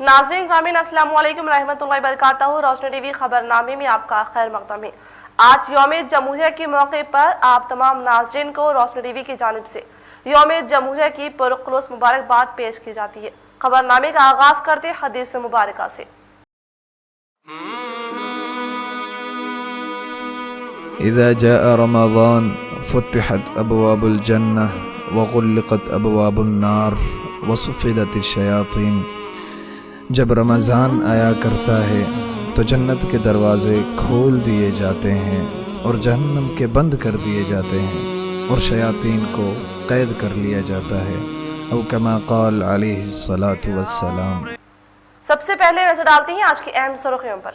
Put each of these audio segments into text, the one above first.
नाज़रीन ग्रामीण अस्सलाम वालेकुम रहमतुल्लाहि बरकातहू। रोशनी टीवी खबरनामे में आपका खैर मक़दम है। आज यौम जमहूरिया के मौके पर आप तमाम नाज़रीन को रोशनी टीवी की जानिब से यौम जमहूरिया की पुरखुलूस मुबारकबाद पेश की जाती है। खबरनामे का आगाज करते हदीस मुबारका से। इज़ा जाअ रमज़ान फुतिहत अबवाबुल जन्नह व गुल्लिक़त अबवाबुन नार व सुफ़िदतिश शयातीन। जब रमज़ान आया करता है तो जन्नत के दरवाज़े खोल दिए जाते हैं और जहन्नम के बंद कर दिए जाते हैं और शयातीन को कैद कर लिया जाता है। औ कमा क़ाल अलैहिस्सलातु वस्सलाम। सबसे पहले नजर डालते हैं आज की अहम सुर्खियों पर।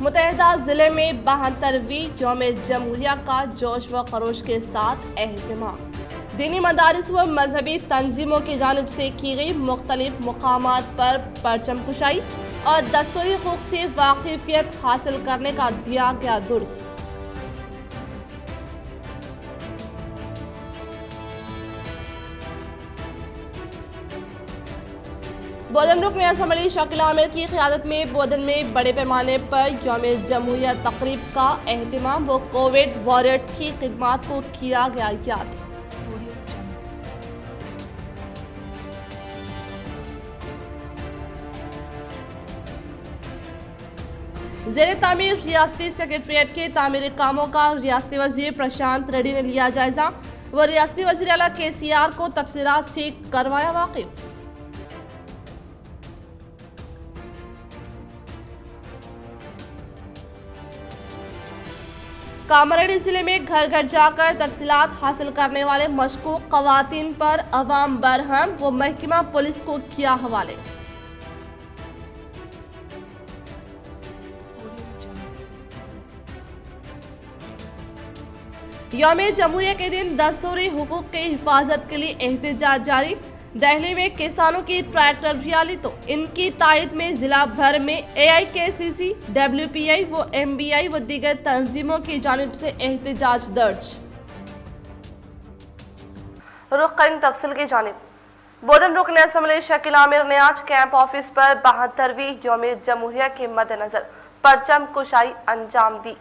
मुत्तहिदा जिले में 72वीं यौम जमहूरिया का जोश व खरोश के साथ एहतमाम। दीनी मदारिस व मजहबी तंजीमों की जानिब से की गई मुख्तलिफ मकामात पर परचम कुशाई और दस्तूरी हुकूक से वाकिफियत हासिल करने का दिया गया दुर्स। बोधन रुकन असम्बली शकील आमिर की क़ियादत में बोधन में बड़े पैमाने पर यौम जमहूरिया तकरीब का एहतमाम व कोविड वॉरियर्स की खिदमात को किया गया याद। ज़ेरे तामीर रियासती सेक्रेटरीट के तामीरी कामों का रियासती वज़ीर प्रशांत रेड्डी ने लिया जायजा व रियासती वज़ीर आला KCR को तफसीलात से करवाया वाकिफ। कामारेड्डी जिले में घर घर जाकर तफसीलात हासिल करने वाले मशकूक ख़वातीन पर अवाम बरहम व महकमा पुलिस को किया हवाले। यौम जमहूरिया के दिन दस्तूरी हुकूक की हिफाजत के लिए एहतजाज जारी। दिल्ली में किसानों की ट्रैक्टर रैली तो इनकी तायद में जिला भर में AIKCC, WPI व MBI व दीगर तंजीमों की जानिब से एहतजाज दर्ज। रुख करें तफसील की जानिब। बोधन रुकन असम्बली शकील आमिर ने आज कैंप ऑफिस पर 72वीं यौम जमहूरिया के मद्देनजर परचम कुशाई अंजाम दी।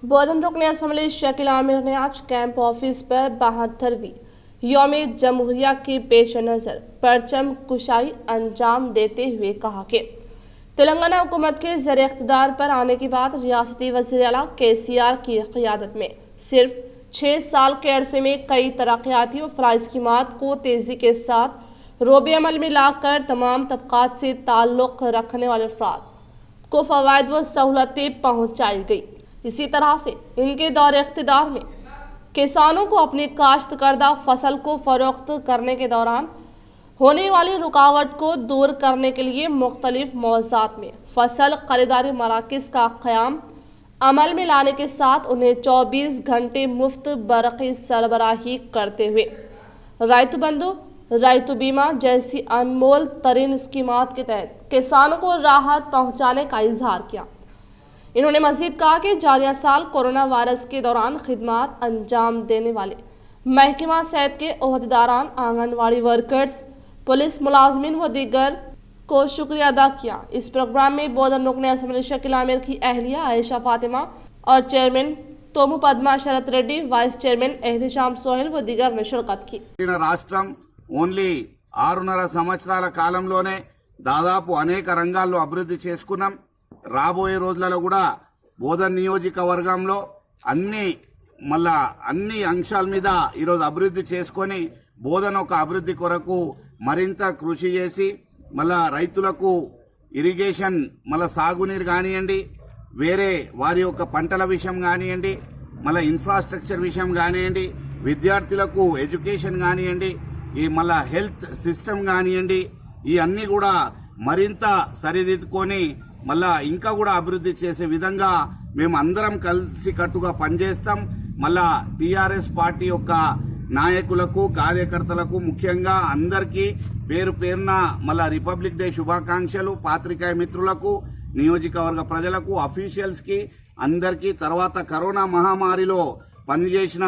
बोधन रुकन असम्बली शकील आमिर ने आज कैंप ऑफिस पर 72वीं यौम जमहूरिया के पेश नज़र परचम कुशाई अंजाम देते हुए कहा कि तेलंगाना हुकूमत के ज़र इख्तिदार पर आने के बाद रियासती वज़ीर आला KCR की क़ियादत में सिर्फ 6 साल के अरसे में कई तरक्याती व फलाही स्कीमात को तेज़ी के साथ रोबे अमल में लाकर तमाम तबक़ात से ताल्लुक़ रखने वाले अफराद को फ़वाइद व सहूलतें पहुँचाई गई। इसी तरह से इनके दौर इख्तिदार में किसानों को अपनी काश्त करदा फसल को फरोख्त करने के दौरान होने वाली रुकावट को दूर करने के लिए मुख्तलिफ मौज़ात में फसल खरीदारी मराकिज़ का क़याम अमल में लाने के साथ उन्हें 24 घंटे मुफ्त बरक़ी सरबराही करते हुए रायतु बंधु, रायतु बीमा जैसी अनमोल तरीन स्कीमात के तहत किसानों को राहत पहुँचाने का इजहार किया। इन्होंने मज़ीद कहा कि जारिया साल कोरोना वायरस के दौरान खिदमात अंजाम देने वाले महकमा सेहत के ओहदेदारान, आंगनवाड़ी वर्कर्स, पुलिस मुलाजमीन व दीगर को शुक्रिया अदा किया। इस प्रोग्राम में बोधन रुकन असम्बली शकील आमिर की अहलिया आयशा फातिमा और चेयरमैन तोमु पद्मा शरत रेड्डी, वाइस चेयरमैन एहतिशाम सोहेल व दीगर ने शिरकत की। రాష్ట్రం ఓన్లీ 6.5 సంవత్సరాల కాలంలోనే దాదాపు అనేక రంగాల్లో అభివృద్ధి చేసుకున్నాం। రాబోయే రోజులలో కూడా బోధన్ నియోజకవర్గంలో అన్ని అంశాల మీద ఈరోజు అభివృద్ధి చేసుకొని బోధన్ ఒక అభివృద్ధి కొరకు మరింత కృషి చేసి మళ్ళా రైతులకు ఇరిగేషన్ మళ్ళా సాగునీరు కానివ్వండి, వేరే వారి యొక్క పంటల విషయం కానివ్వండి, మళ్ళా ఇన్ఫ్రాస్ట్రక్చర్ విషయం కానివ్వండి, విద్యార్థులకు ఎడ్యుకేషన్ కానివ్వండి, ఈ మళ్ళా హెల్త్ సిస్టమ్ కానివ్వండి, ఈ అన్ని కూడా మరింత సరిదిద్దుకొని మళ్ళా ఇంకా కూడా అభివృద్ధి చేసే విధంగా మేము అందరం కలిసి కట్టుగా పనిచేస్తాం। మళ్ళా TRS పార్టీ యొక్క నాయకులకు, కార్యకర్తలకు, ముఖ్యంగా అందరికీ పేరు పేరున మళ్ళా రిపబ్లిక్ డే శుభాకాంక్షలు। పాత్రికేయ మిత్రులకు, నియోజకవర్గ ప్రజలకు, అఫీషియల్స్ కి అందరికీ, తర్వాత కరోనా మహమ్మారిలో పనిచేసిన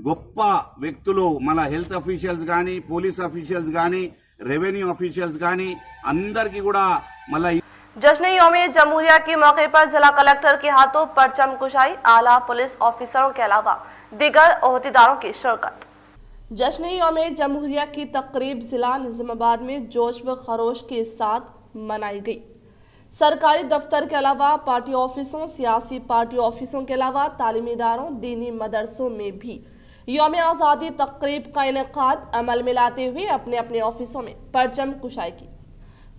గొప్ప వ్యక్తులు మన హెల్త్ అఫీషియల్స్ గాని, పోలీస్ అఫీషియల్స్ గాని, రెవెన్యూ ఆఫీషియల్స్ కానీ అందరికీ కూడా మళ్ళీ जश्न यौम जमहूरिया के मौके पर जिला कलेक्टर के हाथों परचम कुशाई, आला पुलिस ऑफिसरों के अलावा दीगर ओहदेदारों की शिरकत। जश्न यौम जमहूरिया की तकरीब जिला निजामाबाद में जोश व खरोश के साथ मनाई गई। सरकारी दफ्तर के अलावा पार्टी ऑफिसों, सियासी पार्टी ऑफिसों के अलावा तालीमी इदारों, दीनी मदरसों में भी यौम आज़ादी तकरीब का इनेकाद अमल में लाते हुए अपने अपने ऑफिसों में परचम कुशाई की।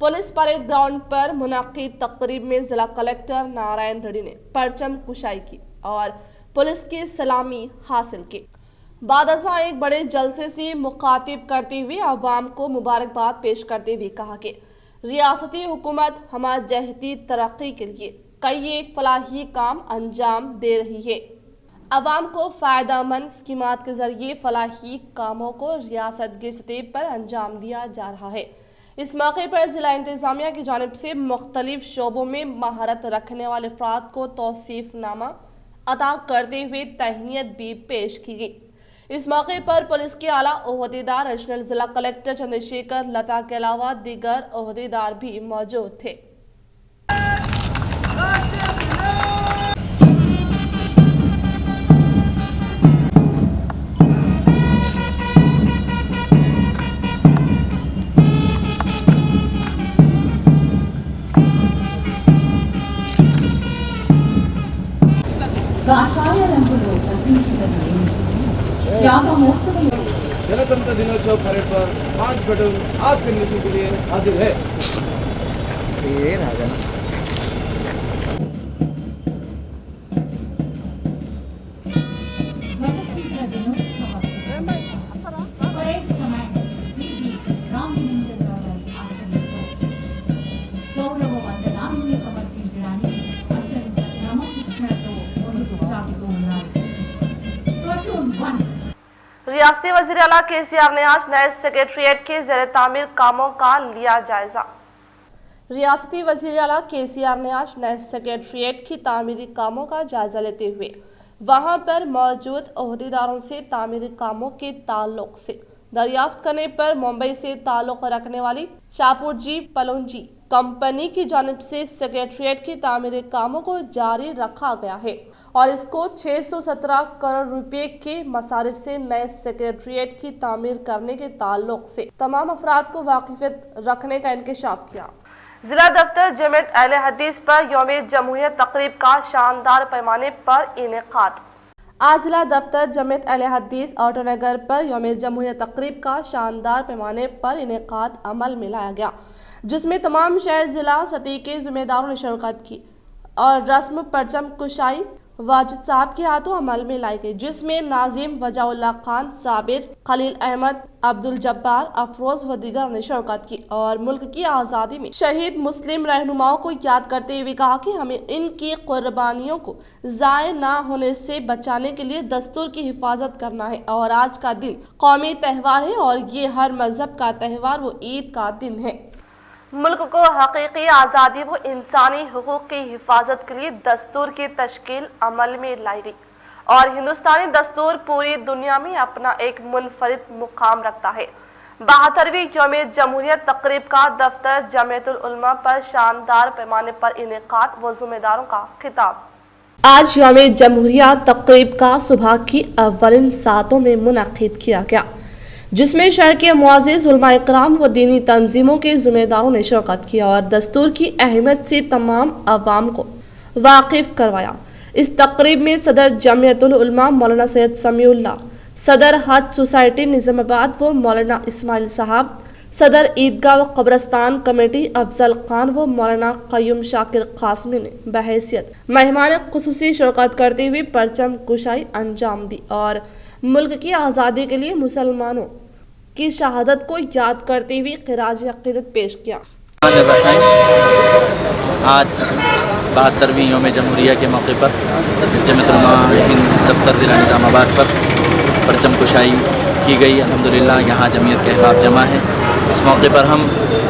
पुलिस परेड ग्राउंड पर मुनाकिद तकरीब में जिला कलेक्टर नारायण रेड्डी ने परचम कुशाई की और पुलिस की सलामी हासिल की। बाद अज़ां एक बड़े जलसे से मुखातिब करते हुए अवाम को मुबारकबाद पेश करते हुए कहा कि रियासती हुकूमत हमारी जहती तरक्की के लिए कई एक फलाही काम अंजाम दे रही है। अवाम को फ़ायदामंद स्कीमात के जरिए फलाही कामों को रियासत की सतह पर अंजाम दिया जा रहा है। इस मौके पर जिला इंतजामिया की जानिब से मुख्तलिफ शोबों में महारत रखने वाले अफराद को तौसीफनामा अता करते हुए तहनीत भी पेश की गई। इस मौके पर पुलिस के आला ओहदेदार एडिशनल जिला कलेक्टर चंद्रशेखर लता के अलावा दीगर ओहदेदार भी मौजूद थे। కాషాయ రంగులో కనిపించగలిగే गणतंत्र दिनोत्सव परेड पर 5 प्लेटून आपके मिशन के लिए हाजिर है। గణతంత్ర దినోత్సవ పరేడ్ కమాండర్ శ్రీ రామలింగరావు గారి ఆధ్వర్యంలో గౌరవ వందనాన్ని సమర్పించడానికి అత్యంత క్రమశిక్షణతో ముందుకు సాగుతూ ఉన్నారు। प्लेटून 1 रियासती वज़ीर आला KCR ने आज नए सेक्रेटरिएट के ज़ेर तामीर कामों का लिया जायजा। रियासती वज़ीर आला KCR ने आज नए सेक्रेटरिएट की तामीरी कामों का जायजा लेते हुए वहां पर मौजूद ओहदेदारों से तामीरी कामों के ताल्लुक से दरियाफ्त करने पर मुंबई से ताल्लुक रखने वाली शाहपुरजी पलोंजी कंपनी की जानिब से सेक्रेटरिएट की तामीरी कामों को जारी रखा गया है और इसको 617 करोड़ रुपए के मसारिफ से नए सेक्रेटरिएट की तामीर करने के ताल्लुक से तमाम अफराद को वाकिफियत रखने का इंकशाफ किया। जिला दफ्तर जमीयत अहले हदीस पर यौम जमहूरिया तकरीब का शानदार पैमाने पर इनेकाद। आज जिला दफ्तर जमीयत अहले हदीस ऑटोनगर पर यौम जमहूरिया तकरीब का शानदार पैमाने पर इनेकाद अमल में लाया गया, जिसमें तमाम शहर जिला सतह के जिम्मेदारों ने शिरकत की और रस्म परचम कुशाई वाजिद साहब के हाथों अमल में लाई गई, जिसमें नाजिम वजाउल्लाह खान, साबिर, खलील अहमद, अब्दुल जब्बार, अफरोज व दीगर ने शिरकत की और मुल्क की आज़ादी में शहीद मुस्लिम रहनुमाओं को याद करते हुए कहा कि हमें इनकी कुर्बानियों को ज़ाय ना होने से बचाने के लिए दस्तूर की हिफाजत करना है और आज का दिन कौमी त्यौहार है और ये हर मजहब का त्यौहार वो ईद का दिन है। मुल्क को हकीकी आज़ादी व इंसानी हुकूक की हिफाजत के लिए दस्तूर की तश्कील अमल में लाई गई और हिंदुस्तानी दस्तूर पूरी दुनिया में अपना एक मुनफरिद मुकाम रखता है। 72वीं यौम जमहूरिया तकरीब का दफ्तर जमीयतुल उलमा पर शानदार पैमाने पर इनेकाद व ज़िम्मेदारों का खिताब। आज यौम जमहूरिया तकरीब का सुबह की अव्वलिन सातों में मुनक़िद किया गया, जिसमें शहर के मुअज़्ज़िज़ उलमा इकराम व दीनी तंजीमों के ज़िम्मेदारों ने शिरकत की और दस्तूर की अहमियत से तमाम अवाम को वाकिफ करवाया। इस तकरीब में सदर जमीयतुल उलमा मौलाना सैयद समीउल्लाह, सदर हज सोसाइटी निज़ामाबाद व मौलाना इस्माइल साहब, सदर ईदगाह व कब्रस्तान कमेटी अफजल खान व मौलाना क़य्यूम शाकिर कासमी ने बहैसियत मेहमान ख़ुसूसी शिरकत करते हुए परचम कुशाई अंजाम दी और मुल्क की आज़ादी के लिए मुसलमानों की शहादत को याद करते हुए ख़िराज अक़ीदत पेश किया। आज 72वीं यौम जमहूरिया के मौके पर जमीयतुल उलमा हिंद दफ्तर ज़िला निज़ामाबाद पर परचम कुशाई की गई। अल्हम्दुलिल्लाह यहाँ जमीयत के अहबाब जमा है। इस मौके पर हम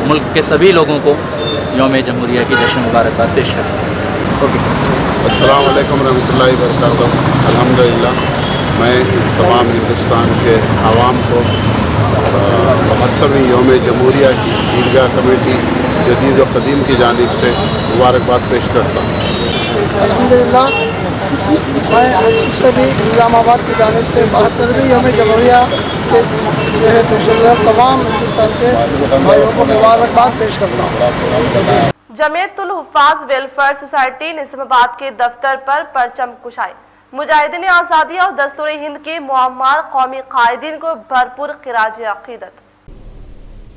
मुल्क के सभी लोगों को यौम जमहूरिया की जश्न मुबारकबाद पेश करते हैं। अस्सलाम वालेकुम रहमतुल्लाहि व बरकातहू। अल्हम्दुलिल्लाह मैं तमाम हिंदुस्तान के आवाम को 72वीं योम जमहूरिया की ईदगाह कमेटी जदीद व क़दीम की जानिब से मुबारकबाद पेश करता हूँ। अल्हम्दुलिल्लाह, मैं सोसाइटी निज़ामाबाद की जानिब से 72वीं योम जमहूरिया के जो है पेशेवर तमाम हिंदुस्तान के भाइयों को मुबारकबाद पेश करता हूँ। जमीयतुल हुफ़ाज़ वेलफेयर सोसाइटी निज़ामाबाद के दफ्तर पर परचम कुशाई। मुजाहिदीन आज़ादी और दस्तूर हिंद के मुअम्मर कौमी कायदीन को भरपूर खिराज अक़ीदत।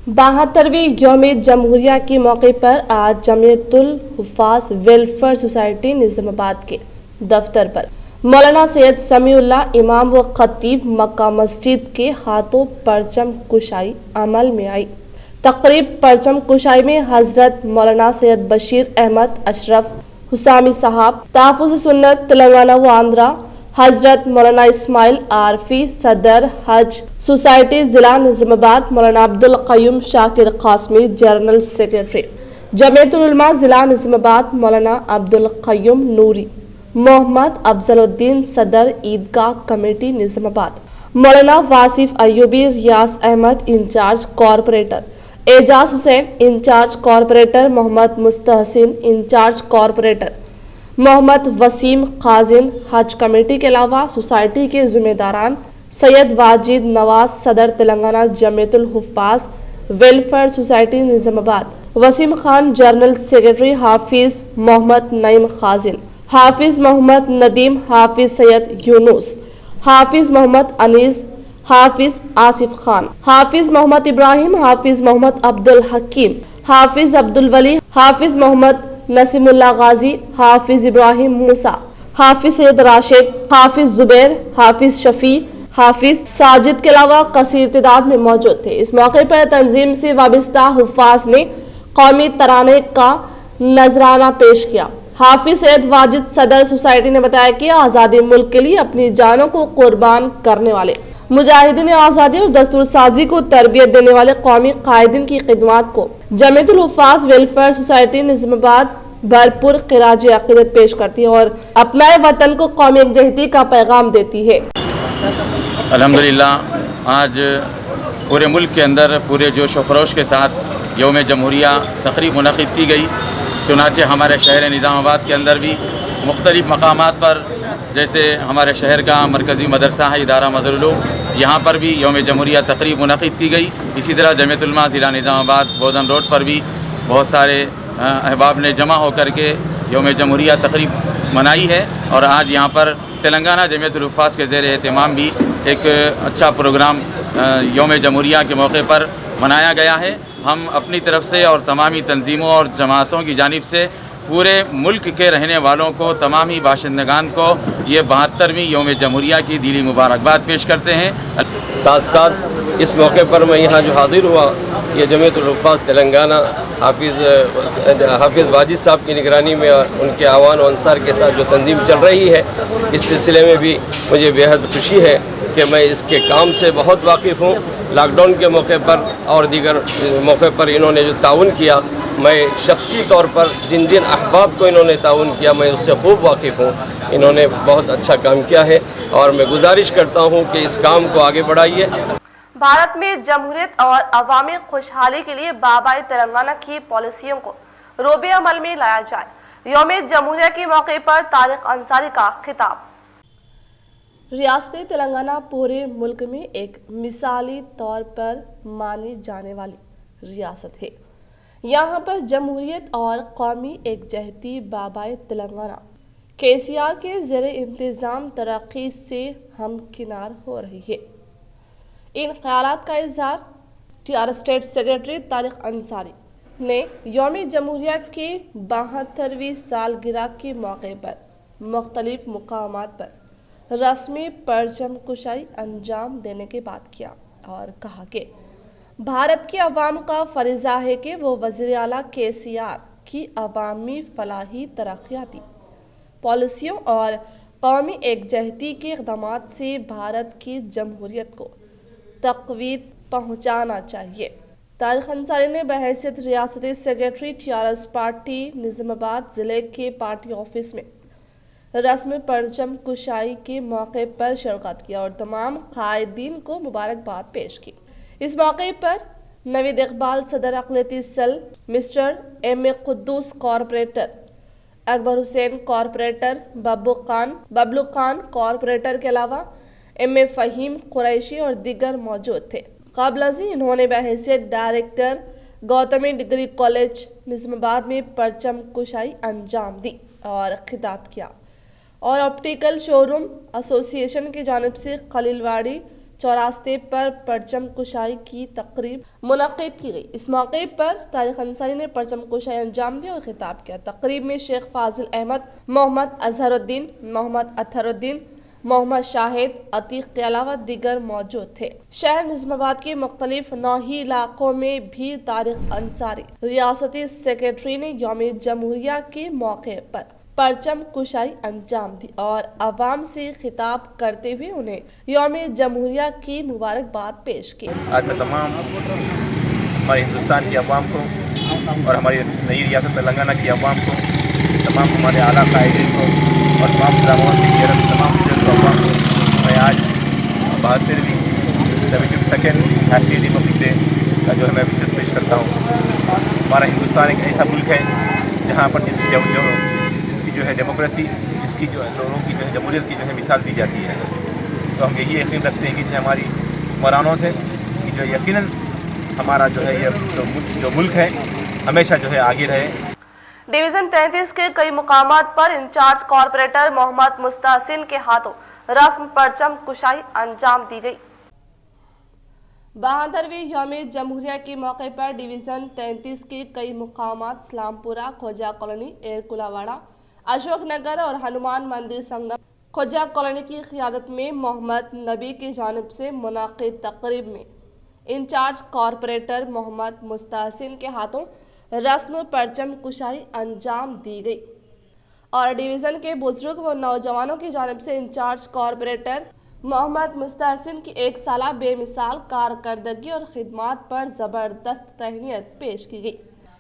72वीं यौम जमहूरिया के मौके पर आज जमीयतुल हुफ़ाज़ वेलफेयर सोसाइटी निज़ामाबाद के दफ्तर पर मौलाना सैयद समीउल्लाह इमाम व खतीब मक्का मस्जिद के हाथों परचम कुशाई अमल में आई। तकरीब परचम कुशाई में हजरत मौलाना सैयद बशीर अहमद अशरफ हुसामी साहब तहफ़्फ़ुज़ सुन्नत तेलंगाना व आंध्रा, हजरत मौलाना इस्माइल आरफी सदर हज सोसाइटी जिला निज़ामाबाद, मौलाना अब्दुल क़य्यूम शाकिर क़ासमी जनरल सेक्रेटरी, जमीयतुल उलमा जिला निज़ामाबाद मौलाना अब्दुल क़य्यूम नूरी, मोहम्मद अफजलुद्दीन सदर ईदगाह कमेटी निज़ामाबाद, मौलाना Wasif Ayubi Riyaz Ahmed incharge corporator, Ejaz Hussain incharge corporator, Mohammed Mustahsin incharge corporator, Mohammed Waseem काजिन हज कमेटी के अलावा सोसाइटी के जिम्मेदारान सैयद वाजिद नवाज सदर Telangana Jamiatul Huffaz welfare society Nizamabad, Waseem Khan general secretary, Hafiz Mohammed Naeem खाजिन, हाफिज मोहम्मद नदीम, हाफिज सैयद यूनुस, हाफिज मोहम्मद अनीस, हाफिज आसिफ खान, हाफिज मोहम्मद इब्राहिम, हाफिज मोहम्मद अब्दुल हकीम, हाफिज अब्दुल वली, हाफिज मोहम्मद नसीमुल्लाह गाजी, हाफिज इब्राहिम मूसा, हाफिज सैयद राशिद, हाफिज जुबैर, हाफिज शफी, हाफिज साजिद के अलावा कसीर तादाद में मौजूद थे। इस मौके पर तंजीम से वाबस्ता हुफ़ाज़ ने कौमी तराने का नजराना पेश किया। हाफिज सैयद वाजिद सदर सोसाइटी ने बताया कि आज़ादी मुल्क के लिए अपनी जानों को कुर्बान करने वाले मुजाहिदीन आज़ादी और दस्तूर साजी को तरबियत देने वाले कौमी कायदीन की खिदमत को जमीयतुल हुफ़ाज़ वेलफेयर सोसाइटी निज़ामाबाद भरपूर खिराज अक़ीदत पेश करती है और अपने वतन को कौमी यकजहती का पैगाम देती है। अल्हम्दुलिल्लाह, आज पूरे मुल्क के अंदर पूरे जोश व खरोश के साथ यौम जमहूरिया तक़रीब मुनक़िद की गई। चुनांचे हमारे शहर निज़ामाबाद के अंदर भी मुख्तलिफ़ मकामात पर, जैसे हमारे शहर का मरकज़ी मदरसा है इदारा मज़हरुल उलूम, यहाँ पर भी यौम जमहूरिया तक़रीब मुनक़िद की गई। इसी तरह जमीयतुल उलमा ज़िला निज़ामाबाद बोधन रोड पर भी बहुत सारे अहबाब ने जमा होकर के यौम जमहूरिया तक़रीब मनाई है। और आज यहाँ पर तेलंगाना जमीयतुल हुफ़ाज़ के ज़ेर एहतमाम भी एक अच्छा प्रोग्राम यौम जमहूरिया के मौके पर मनाया गया है। हम अपनी तरफ से और तमामी तंजीमों और जमातों की जानिब से पूरे मुल्क के रहने वालों को, तमामी बाशिंदगान को ये 72वीं यौम जमहूरिया की दिली मुबारकबाद पेश करते हैं। साथ साथ इस मौके पर मैं यहाँ जो हाजिर हुआ, ये जमीयतुल हुफ़ाज़ तेलंगाना हाफिज़ वाजिद साहब की निगरानी में उनके आवान और अंसार के साथ जो तंजीम चल रही है, इस सिलसिले में भी मुझे बेहद खुशी है कि मैं इसके काम से बहुत वाकिफ़ हूँ। लॉकडाउन के मौके पर और दीगर मौके पर इन्होंने जो ताउन किया, मैं शख्सी तौर पर जिन जिन अहबाब को इन्होंने ताउन किया, मैं उससे खूब वाकिफ़ हूँ। इन्होंने बहुत अच्छा काम किया है और मैं गुजारिश करता हूँ कि इस काम को आगे बढ़ाइए। भारत में जमहूरियत और अवामी खुशहाली के लिए बाबाई तेलंगाना की पॉलिसियों को रोबे अमल में लाया जाए। यौम जमहूरिया के मौके पर तारिक अंसारी का खिताब। रियासत तेलंगाना पूरे मुल्क में एक मिसाली तौर पर मानी जाने वाली रियासत है। यहाँ पर जमहूरियत और कौमी एकजहती बाबाई तेलंगाना केसीआर के ज़ेरे इंतज़ाम तरक्की से हमकिनार हो रही है। इन ख्यालात का इज़हार TR state secretary Tariq Ansari ने यौम जमहूरिया के 72वीं सालगिरह के मौके पर मुख्तलिफ मुकामात पर रस्मी परचम कुशाई अंजाम देने के बाद किया और कहा कि भारत के अवाम का फरिज़ा है कि वो वज़ीर आला केसीआर की अवामी फलाही तरक्याती पॉलिसियों और कौमी एकजहती के इक़दामात से भारत की जमहूरियत को तक़वीत पहुँचाना चाहिए। तारिक अंसारी ने बहैसियत रियासती सेक्रेटरी टीआरएस पार्टी निज़ामाबाद ज़िले के पार्टी ऑफिस में रस्म परचम कुशाई के मौके पर शिरकत किया और तमाम कायदीन को मुबारकबाद पेश की। इस मौके पर नवीद इकबाल सदर अक़लियती cell, mister M.A. Quddus corporator, Akbar Hussain corporator, Bablu Khan corporator के अलावा M.A. फ़हीम कुरैशी और दीगर मौजूद थे। क़ाबिल-ए-ज़ी इन्होंने बहैसियत director Gautami degree college Nizamabad में परचम कुशाई अंजाम दी और खिताब किया और ऑप्टिकल शोरूम एसोसिएशन की जानिब से खलीलवाड़ी चौरास्ते पर परचम कुशाई की तकरीब मुनक़िद की गई। इस मौके पर तारिक अंसारी ने परचम कुशाई अंजाम दी और खिताब किया। तकरीब में शेख फाजिल अहमद, मोहम्मद अजहरुद्दीन, मोहम्मद अतहरुद्दीन, मोहम्मद शाहिद अतीक के अलावा दीगर मौजूद थे। शहर निज़ामाबाद के मुख्तलिफ नौही इलाकों में भी तारिक अंसारी रियासती सेक्रेटरी ने यौम जमहूरिया के मौके पर परचम कुशाई अंजाम दी और अवाम से खिताब करते हुए उन्हें यौम जमहूरिया की मुबारकबाद पेश की। आज मैं तमाम हमारे हिंदुस्तान की अवाम को और हमारी नई रियासत तेलंगाना की अवाम को, तमाम हमारे आला कायदीन को और तमाम तमाम अवाम को मैं आज 72वीं 72nd हैप्पी रिपब्लिक डे का जो है मैं विशेष पेश करता हूँ। हमारा हिंदुस्तान एक ऐसा मुल्क है जहाँ पर जिसकी जो है डेमोक्रेसी, जिसकी जो है लोगों की जो है जमहूरियत की जो है मिसाल दी जाती है। तो हम यही यकीन रखते हैं कि जो हमारी हुक्मरानों से कि जो यकीनन हमारा जो है ये जो मुल्क है हमेशा जो है आगे रहे। डिवीजन 33 के कई मुकामात पर इंचार्ज कॉरपोरेटर मोहम्मद मुस्तहसिन के हाथों रस्म परचम कुशाई अंजाम दी गई। 72वें यौम जमहूरिया के मौके पर डिवीजन 33 के कई मुकामात इस्लामपुरा, खोजा कॉलोनी, एरकुलावाड़ा, अशोक नगर और हनुमान मंदिर संगम खोजा कॉलोनी की क़ियादत में मोहम्मद नबी की जानिब से मुनाक़िद तक़रीब में इंचार्ज कॉरपोरेटर मोहम्मद मुस्तहसिन के हाथों रस्म परचम कुशाई अंजाम दी गई और डिवीज़न के बुजुर्ग व नौजवानों की जानिब से इंचार्ज कॉरपोरेटर मोहम्मद मुस्तहसिन की 1 साला बेमिसाल कारकर्दगी और खिदमात पर ज़बरदस्त तहनीत पेश की गई।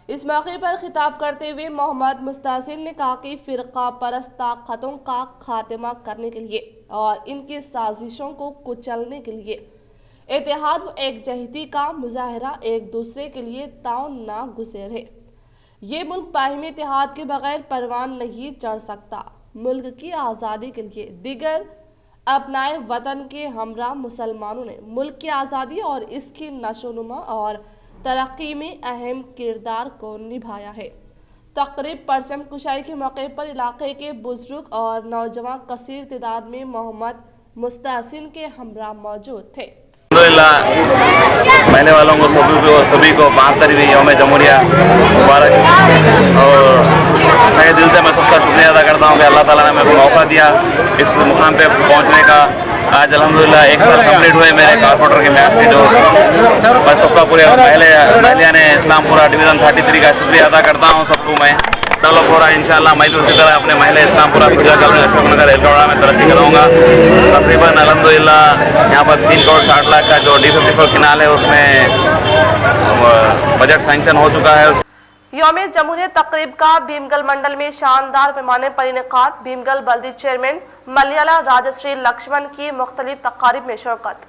इस मौके पर खिताब करते हुए मोहम्मद मुस्तहसिन ने कहा कि फ़िरका परस्त ताकतों का खात्मा करने के लिए और इनकी साजिशों को कुचलने के लिए इत्तेहाद व एकजहती का मुजाहरा एक दूसरे के लिए ताउन ना गुज़र है। ये मुल्क बाहिमी इत्तेहाद के बगैर परवान नहीं चढ़ सकता। मुल्क की आज़ादी के लिए दिगर अपनाए वतन के हमरा मुसलमानों ने मुल्क की आज़ादी और इसकी नशोनुमा और तरक्की में अहम किरदार को निभाया है। तकरीब परचम कुशाई के मौके पर इलाके के बुजुर्ग और नौजवान कसीर तादाद में मोहम्मद मुस्तहसिन के हमरा मौजूद थे। पहले वालों को सभी को 72वीं यौम जमहूरिया मुबारक और तहे दिल से मैं सबका शुक्रिया अदा करता हूँ कि अल्लाह ताला ने मेरे को मौका दिया इस मुकाम पे पहुँचने का। आज अल्हम्दुलिल्लाह 1 साल कंप्लीट हुए मेरे कॉर्पोरेटर के म्याद की। जो मैं सबका पूरे महिला ने इस्लामपुरा डिवीज़न 33 का शुक्रिया अदा करता हूँ। सबको मैं डेवलप हो रहा है इंशाअल्लाह। मैं भी उसी तरह अपने महिला इस्लामपुरा खुजा कॉलोनी, अशोक नगर, एलकौड़ा में तरक्की करूँगा। तकरीबन अल्हम्दुलिल्लाह यहाँ पर 3 करोड़ 60 लाख का जो D54 किनाल है उसमें बजट सैंक्शन हो चुका है। यौम जमहूरियत तकरीब का भीमगल मंडल में शानदार पैमाने पर इनेकाद। भीमगल बल्दी चेयरमैन मलयाला राजश्री लक्ष्मण की मुख्तलिफ तकारीब में शिरकत।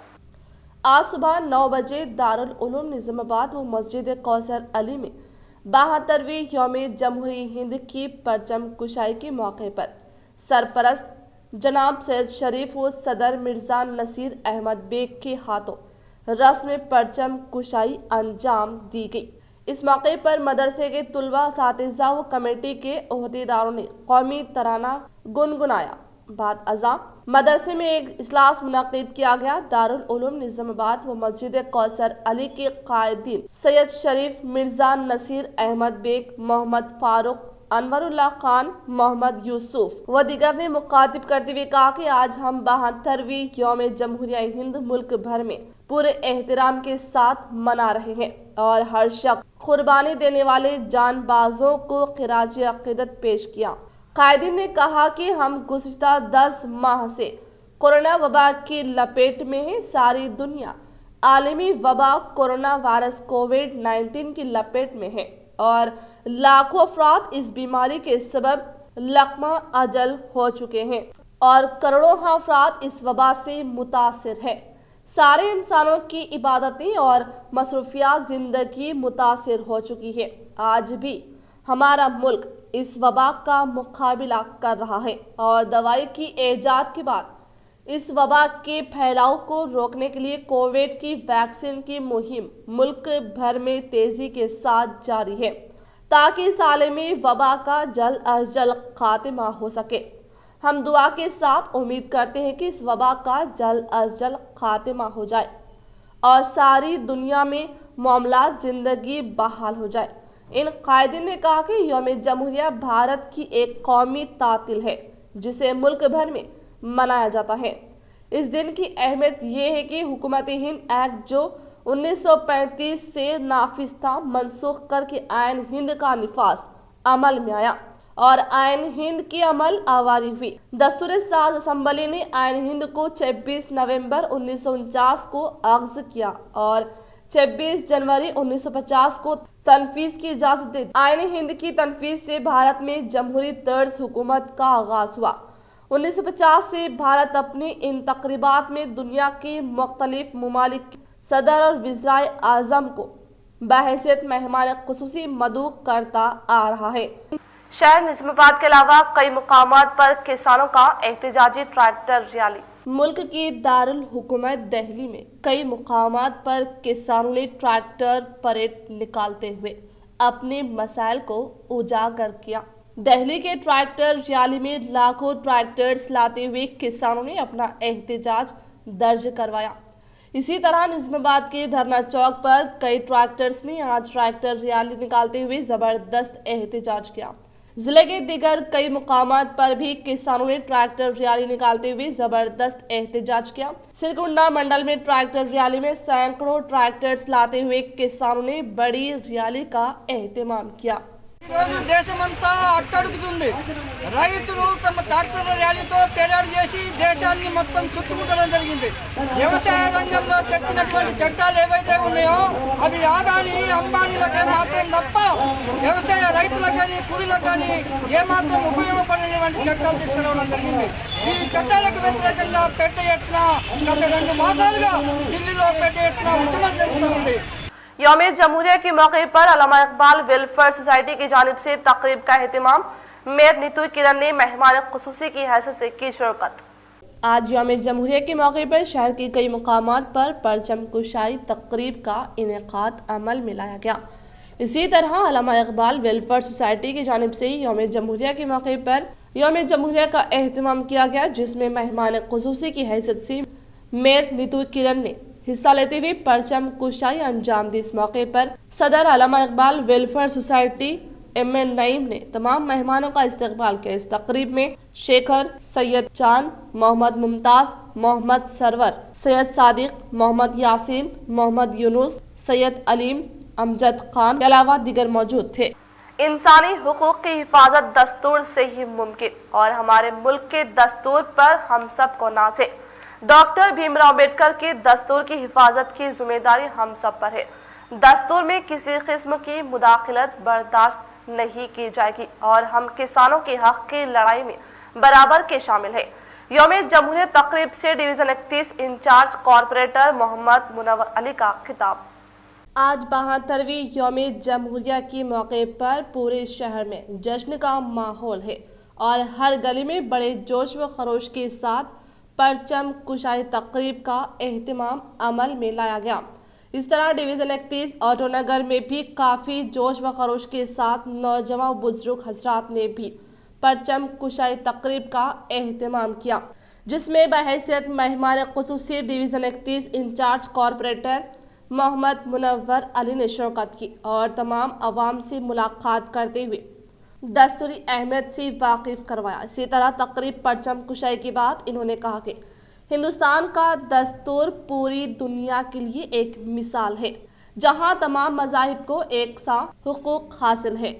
आज सुबह 9 बजे दारुल उलूम निज़ामाबाद व मस्जिद कौसर अली में 72वीं यौम जमहूरी हिंद की परचम कुशाई के मौके पर सरपरस्त जनाब सैयद शरीफ व सदर मिर्ज़ा नसीर अहमद बेग के हाथों रस्म परचम कुशाई अंजाम दी गई। इस मौके पर मदरसे के तुलबा, असातिज़ा व कमेटी के ओहदेदारों ने कौमी तराना गुनगुनाया। बाद अज़ा मदरसे में एक इजलास मुनक़िद किया गया। दारुल उलूम निज़ामाबाद व मस्जिद कौसर अली के कायदीन सैयद शरीफ, मिर्ज़ा नसीर अहमद बेग, मोहम्मद फारूक, अनवरुल्लाह खान, मोहम्मद यूसुफ व दीगर ने मुखातिब करते हुए कहा कि आज हम 72वीं यौम जमहूरिया हिंद मुल्क भर में पूरे एहतराम के साथ मना रहे हैं और हर शख्स कुर्बानी देने वाले जानबाजों को खिराज अक़ीदत पेश किया। कायदीन ने कहा कि हम गुज़िश्ता 10 माह से कोरोना वबा की लपेट में है। सारी दुनिया आलमी वबा कोरोना वायरस कोविड-19 की लपेट में है और लाखों अफराद इस बीमारी के सबब लकमा अजल हो चुके हैं और करोड़ों अफराद इस वबा से मुतासिर है। सारे इंसानों की इबादतें और मसरूफियात जिंदगी मुतासिर हो चुकी है। आज भी हमारा मुल्क इस वबा का मुकाबला कर रहा है और दवाई की ईजाद के बाद इस वबा के फैलाव को रोकने के लिए कोविड की वैक्सीन की मुहिम मुल्क भर में तेजी के साथ जारी है ताकि इस आलमी वबा का जल्द अज जल्द खात्मा हो सके। हम दुआ के साथ उम्मीद करते हैं कि इस वबा का जल्द अज जल्द खात्मा हो जाए और सारी दुनिया में मामलात जिंदगी बहाल हो जाए। इन कायदीन ने कहा कि यौम जमहूरिया भारत की एक कौमी तातील है जिसे मुल्क भर में मनाया जाता है। इस दिन की अहमियत ये है कि हुकूमत हिंद एक्ट जो 1935 से नाफिज था मनसूख करके आयन हिंद का निफाज अमल में आया और आयन हिंद की अमल आवारी हुई। दस्तूर साज असम्बली ने आयन हिंद को 26 नवंबर 1949 को अग़्ज़ किया और 26 जनवरी 1950 को तनफीज की इजाजत दी। आयन हिंद की तनफीज से भारत में जमहूरी तर्ज हुकूमत का आगाज हुआ। 1950 से भारत अपनी इन तकरीबात में दुनिया के मुख्तलिफ ममालिक सदर और वज़ीर आज़म को बहैसियत मेहमान ख़ुसूसी मदऊ करता आ रहा है। शहर निज़ामाबाद के अलावा कई मुकामात पर किसानों का एहतजाजी ट्रैक्टर रैली। मुल्क की दारुल हुकूमत दिल्ली में कई मुकामात पर किसानों ने ट्रैक्टर परेड निकालते हुए अपने मसाइल को उजागर किया। दिल्ली के ट्रैक्टर रैली में लाखों ट्रैक्टर्स लाते हुए किसानों ने अपना एहतजाज दर्ज करवाया। इसी तरह निज़ामाबाद के धरना चौक पर कई ट्रैक्टर्स ने आज ट्रैक्टर रैली निकालते हुए जबरदस्त एहतजाज किया। जिले के दीगर कई मुकामात पर भी किसानों ने ट्रैक्टर रैली निकालते हुए जबरदस्त एहतजाज किया। सिरकुंडा मंडल में ट्रैक्टर रैली में सैकड़ों ट्रैक्टर्स लाते हुए किसानों ने बड़ी रैली का एहतमाम किया। దేశమంతా అట్టడుగుతుంది। రైతులు తమ ట్రాక్టర్ల ర్యాలీతో పెరేడ్ చేసి దేశాన్ని మొత్తం చుట్టుముట్టడం జరిగింది। వ్యవసాయ రంగంలో తెచ్చినటువంటి చట్టాలు ఏవైతే ఉన్నాయో అవి ఆదాని అంబానీలకే మాత్రం తప్ప వ్యవసాయ రైతులకు కానీ కూలీలకు కానీ ఏమాత్రం ఉపయోగపడేటువంటి చట్టాలు తీసుకురావడం జరిగింది। ఈ చట్టాలకు వ్యతిరేకంగా పెద్ద ఎత్తున గత 2 మాసాలుగా ఢిల్లీలో పెద్ద ఎత్తున ఉద్యమం జరుగుతుంది। यौम जमहूरिया के मौके पर अल्लामा इकबाल वेलफेयर सोसाइटी की जानिब से तकरीब का एहतमाम। मेयर नीतू किरण ने मेहमान ख़ुसूसी की हैसियत से की शिरकत। आज यौम जमहूरिया के मौके पर शहर के कई मुकामात पर परचम कुशाई तकरीब का इनेकाद अमल में लाया गया। इसी तरह अल्लामा इकबाल वेलफेयर सोसाइटी की जानिब से यौम जमहूरिया के मौके पर यौम जमहूरिया का एहतमाम किया गया, जिसमें मेहमान ख़ुसूसी की हैसियत से मेयर नीतू किरण ने हिस्सा लेते हुए परचम कुशाई अंजाम दी। इस मौके पर सदर Allama Iqbal welfare society M. N Naeem तमाम मेहमानों का इस्तकबाल किया। इस तकरीब में शेखर, सैयद चांद, मोहम्मद मुमताज, मोहम्मद सरवर, सैयद सादिक, मोहम्मद यासीन, मोहम्मद यूनुस, सैयद अलीम, अमजद खान के अलावा दीगर मौजूद थे। इंसानी हुकूक की हिफाजत दस्तूर से ही मुमकिन और हमारे मुल्क के दस्तूर पर हम सब को नाज़ है। डॉक्टर भीमराव अम्बेडकर के दस्तूर की हिफाजत की जिम्मेदारी हम सब पर है। दस्तूर में किसी किस्म की मुदाखलत बर्दाश्त नहीं की जाएगी और हम किसानों के हक की लड़ाई में बराबर के शामिल है। यौम जमहूरिया तकरीब से division 31 incharge corporator Mohammed Munawwar Ali का खिताब। आज 72वीं यौम जमहूरिया के मौके पर पूरे शहर में जश्न का माहौल है और हर गली में बड़े जोश व खरोश के साथ परचम कुशाई तकरीब का एहतमाम अमल में लाया गया। इस तरह डिवीज़न 31 ऑटोनगर में भी काफ़ी जोश व खरोश के साथ नौजवान बुजुर्ग हजरात ने भी परचम कुशाई तकरीब का एहतमाम किया, जिसमें बहैसियत मेहमान ख़ुसूसी division 31 incharge corporator Mohammed Munawwar Ali ने शिरकत की और तमाम अवाम से मुलाकात करते हुए दस्तूरी अहमियत से वाकिफ करवाया। इसी तरह तकरीब परचम कुशाई के बाद इन्होंने कहा कि हिंदुस्तान का दस्तूर पूरी दुनिया के लिए एक मिसाल है, जहां तमाम मज़ाहिब को एक सा हुकूक हासिल है,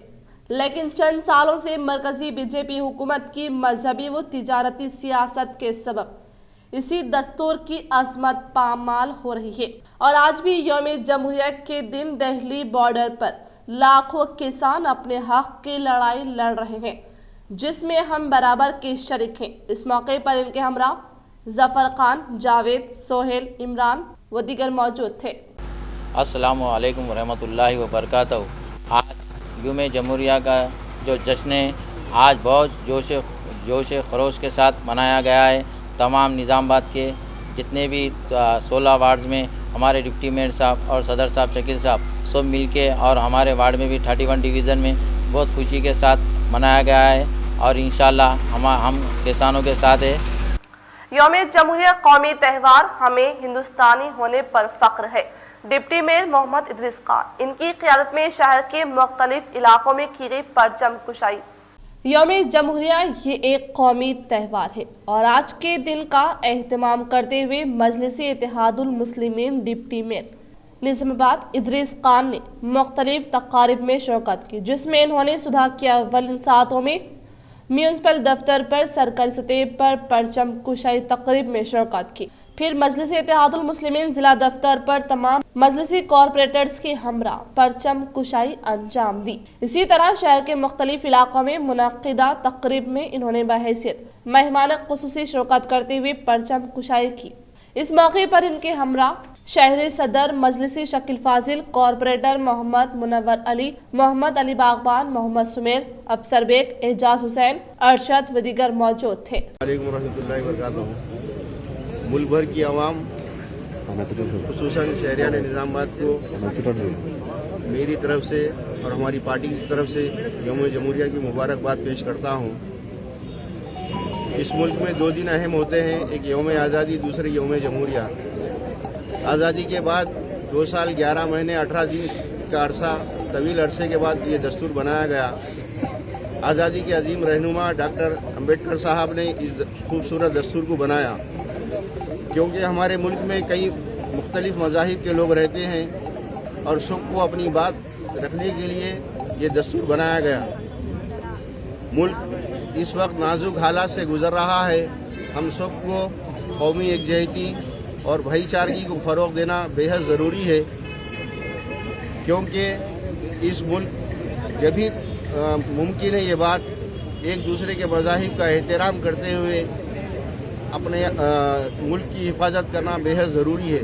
लेकिन चंद सालों से मरकजी बीजेपी हुकूमत की मजहबी व तिजारती सियासत के सबब इसी दस्तूर की अजमत पामाल हो रही है। और आज भी यौम जमहूरिया के दिन दिल्ली बॉर्डर पर लाखों किसान अपने हक की लड़ाई लड़ रहे हैं, जिसमें हम बराबर के शरीक हैं। इस मौके पर इनके हमरा जफर खान, जावेद, सोहेल, इमरान व दीगर मौजूद थे। अस्सलामु अलैकुम रहमतुल्लाहि व बरकातहू। आज यौम जमहूरिया का जो जश्न है आज बहुत जोश खरोश के साथ मनाया गया है। तमाम निज़ामाबाद के जितने भी 16 वार्ड्स में हमारे डिप्टी मेयर साहब और सदर साहब, शकील साहब सब मिलके और हमारे वार्ड में भी 31 डिवीज़न में बहुत खुशी के साथ मनाया गया है और इंशाअल्लाह हम किसानों के साथ है। यौम जमहूरिया कौमी त्यौहार, हमें हिंदुस्तानी होने पर फख्र है। डिप्टी मेयर मोहम्मद इदरीस खान, इनकी क़ियादत में शहर के मुख्तलिफ इलाकों में की गई परचम कुशाई। यौम जमहूरिया ये एक कौमी त्यौहार है और आज के दिन का एहतमाम करते हुए मजलिस इत्तेहादुल मुस्लिमीन डिप्टी मेयर निज़ामाबाद इदरीस खान ने मुख्तलिफ तकारीब में शिरकत की, जिसमें इन्होंने सुबह के अव्वल सातों में म्यूनसिपल दफ्तर पर सरकारी सतह पर परचम कुशाई तकरीब में शिरकत की। फिर मजलिस इत्तेहादुल मुस्लिमीन जिला दफ्तर पर तमाम मजलिसी कॉरपोरेटर्स के हमरा परचम कुशाई अंजाम दी। इसी तरह शहर के मुख्तलिफ इलाकों में मुनक्किदा तकरीब में इन्होंने बहैसियत मेहमान खुसूसी शिरकत करते हुए परचम कुशाई की। इस मौके पर इनके हमरा शहरी सदर मजलिसी शकील फाजिल, कॉरपोरेटर मोहम्मद मुनव्वर अली, मोहम्मद अली बागबान, मोहम्मद सुमेर, अफसर बेग, एजाज हुसैन, अरशद व दीगर मौजूद थे। मुल्क भर की आवाम खुसूसन शहरियान निज़ामाबाद को मेरी तरफ से और हमारी पार्टी की तरफ से यौम जमहूरिया की मुबारकबाद पेश करता हूँ। इस मुल्क में 2 दिन अहम होते हैं, एक यौम आज़ादी, दूसरे यौम जमहूरिया। आज़ादी के बाद 2 साल 11 महीने 18 दिन का अरसा, तवील अरसे के बाद ये दस्तूर बनाया गया। आज़ादी के अजीम रहनुमा डॉक्टर अम्बेडकर साहब ने इस खूबसूरत दस्तूर को बनाया, क्योंकि हमारे मुल्क में कई मुख्तलिफ मज़ाहिब के लोग रहते हैं और सबको अपनी बात रखने के लिए ये दस्तूर बनाया गया। मुल्क इस वक्त नाजुक हालात से गुजर रहा है। हम सबको कौमी एकजहती और भाईचारगी को फ़रोग़ देना बेहद ज़रूरी है, क्योंकि इस मुल्क जब भी मुमकिन है ये बात एक दूसरे के मज़ाहिब का एहतराम करते हुए अपने मुल्क की हिफाजत करना बेहद ज़रूरी है।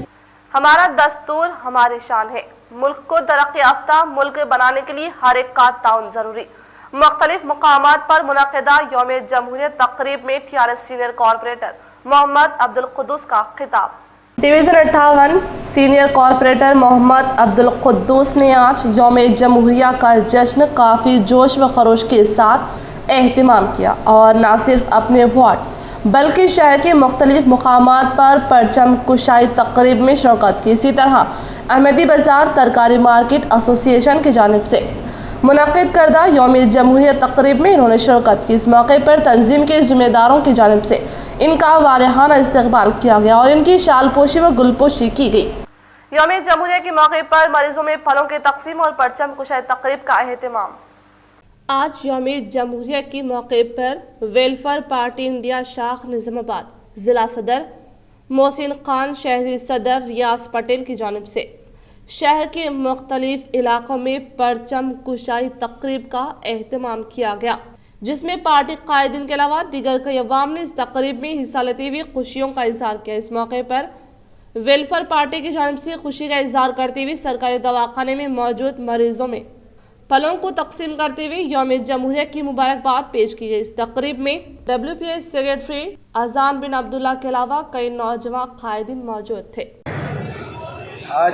हमारा दस्तूर हमारी शान है। मुल्क को तरक्की याफ्ता मुल्क बनाने के लिए हर एक का ताउन जरूरी। मुख्तलिफ मुकामात पर मुनक़िदा यौम जमहूरिया तकरीब में TRS senior corporator Mohammed Abdul Quddus का खिताब। Division 58 senior corporator Mohammed Abdul Quddus ने आज यौम जमहूरिया का जश्न काफ़ी जोश व खरोश के साथ एहतमाम किया और न सिर्फ अपने वार्ड बल्कि शहर के मुख्तलिफ मुकामात पर परचम कुशाई तकरीब में शिरकत की। इसी तरह अहमदी बाज़ार तरकारी मार्केट एसोसिएशन की जानिब से मुनक़िद करदा यौम जमहूरिया तकरीब में इन्होंने शिरकत की। इस मौके पर तंजीम के ज़िम्मेदारों की जानिब से इनका वारिहाना इस्तकबाल किया गया और इनकी शालपोशी व गुलपोशी की गई। यौम जमहूरिया के मौके पर मरीजों में फलों की तकसीम और परचम कुशाई तकरीब का एहतमाम। आज यौम जमहूरिया के मौके पर वेलफेयर पार्टी इंडिया शाख निज़ामाबाद ज़िला सदर मोहसिन खान, शहरी सदर रियाज पटेल की जानिब से शहर के मुख्तलिफ इलाकों में परचम कुशाई तकरीब का एहतमाम किया गया, जिसमें पार्टी कायदीन के अलावा दीगर कई अवाम ने इस तकरीब में हिस्सा लेते हुए खुशियों का इजहार किया। इस मौके पर वेलफेयर पार्टी की जानिब से खुशी का इजहार करते हुए सरकारी दवाखाने में मौजूद मरीजों में फलों को तकसीम करते हुए यौम जमहूरिया की मुबारकबाद पेश की गई। इस तकरीब में WPA सेक्रेटरी अजान बिन अब्दुल्ला के अलावा कई नौजवान कायदीन मौजूद थे। आज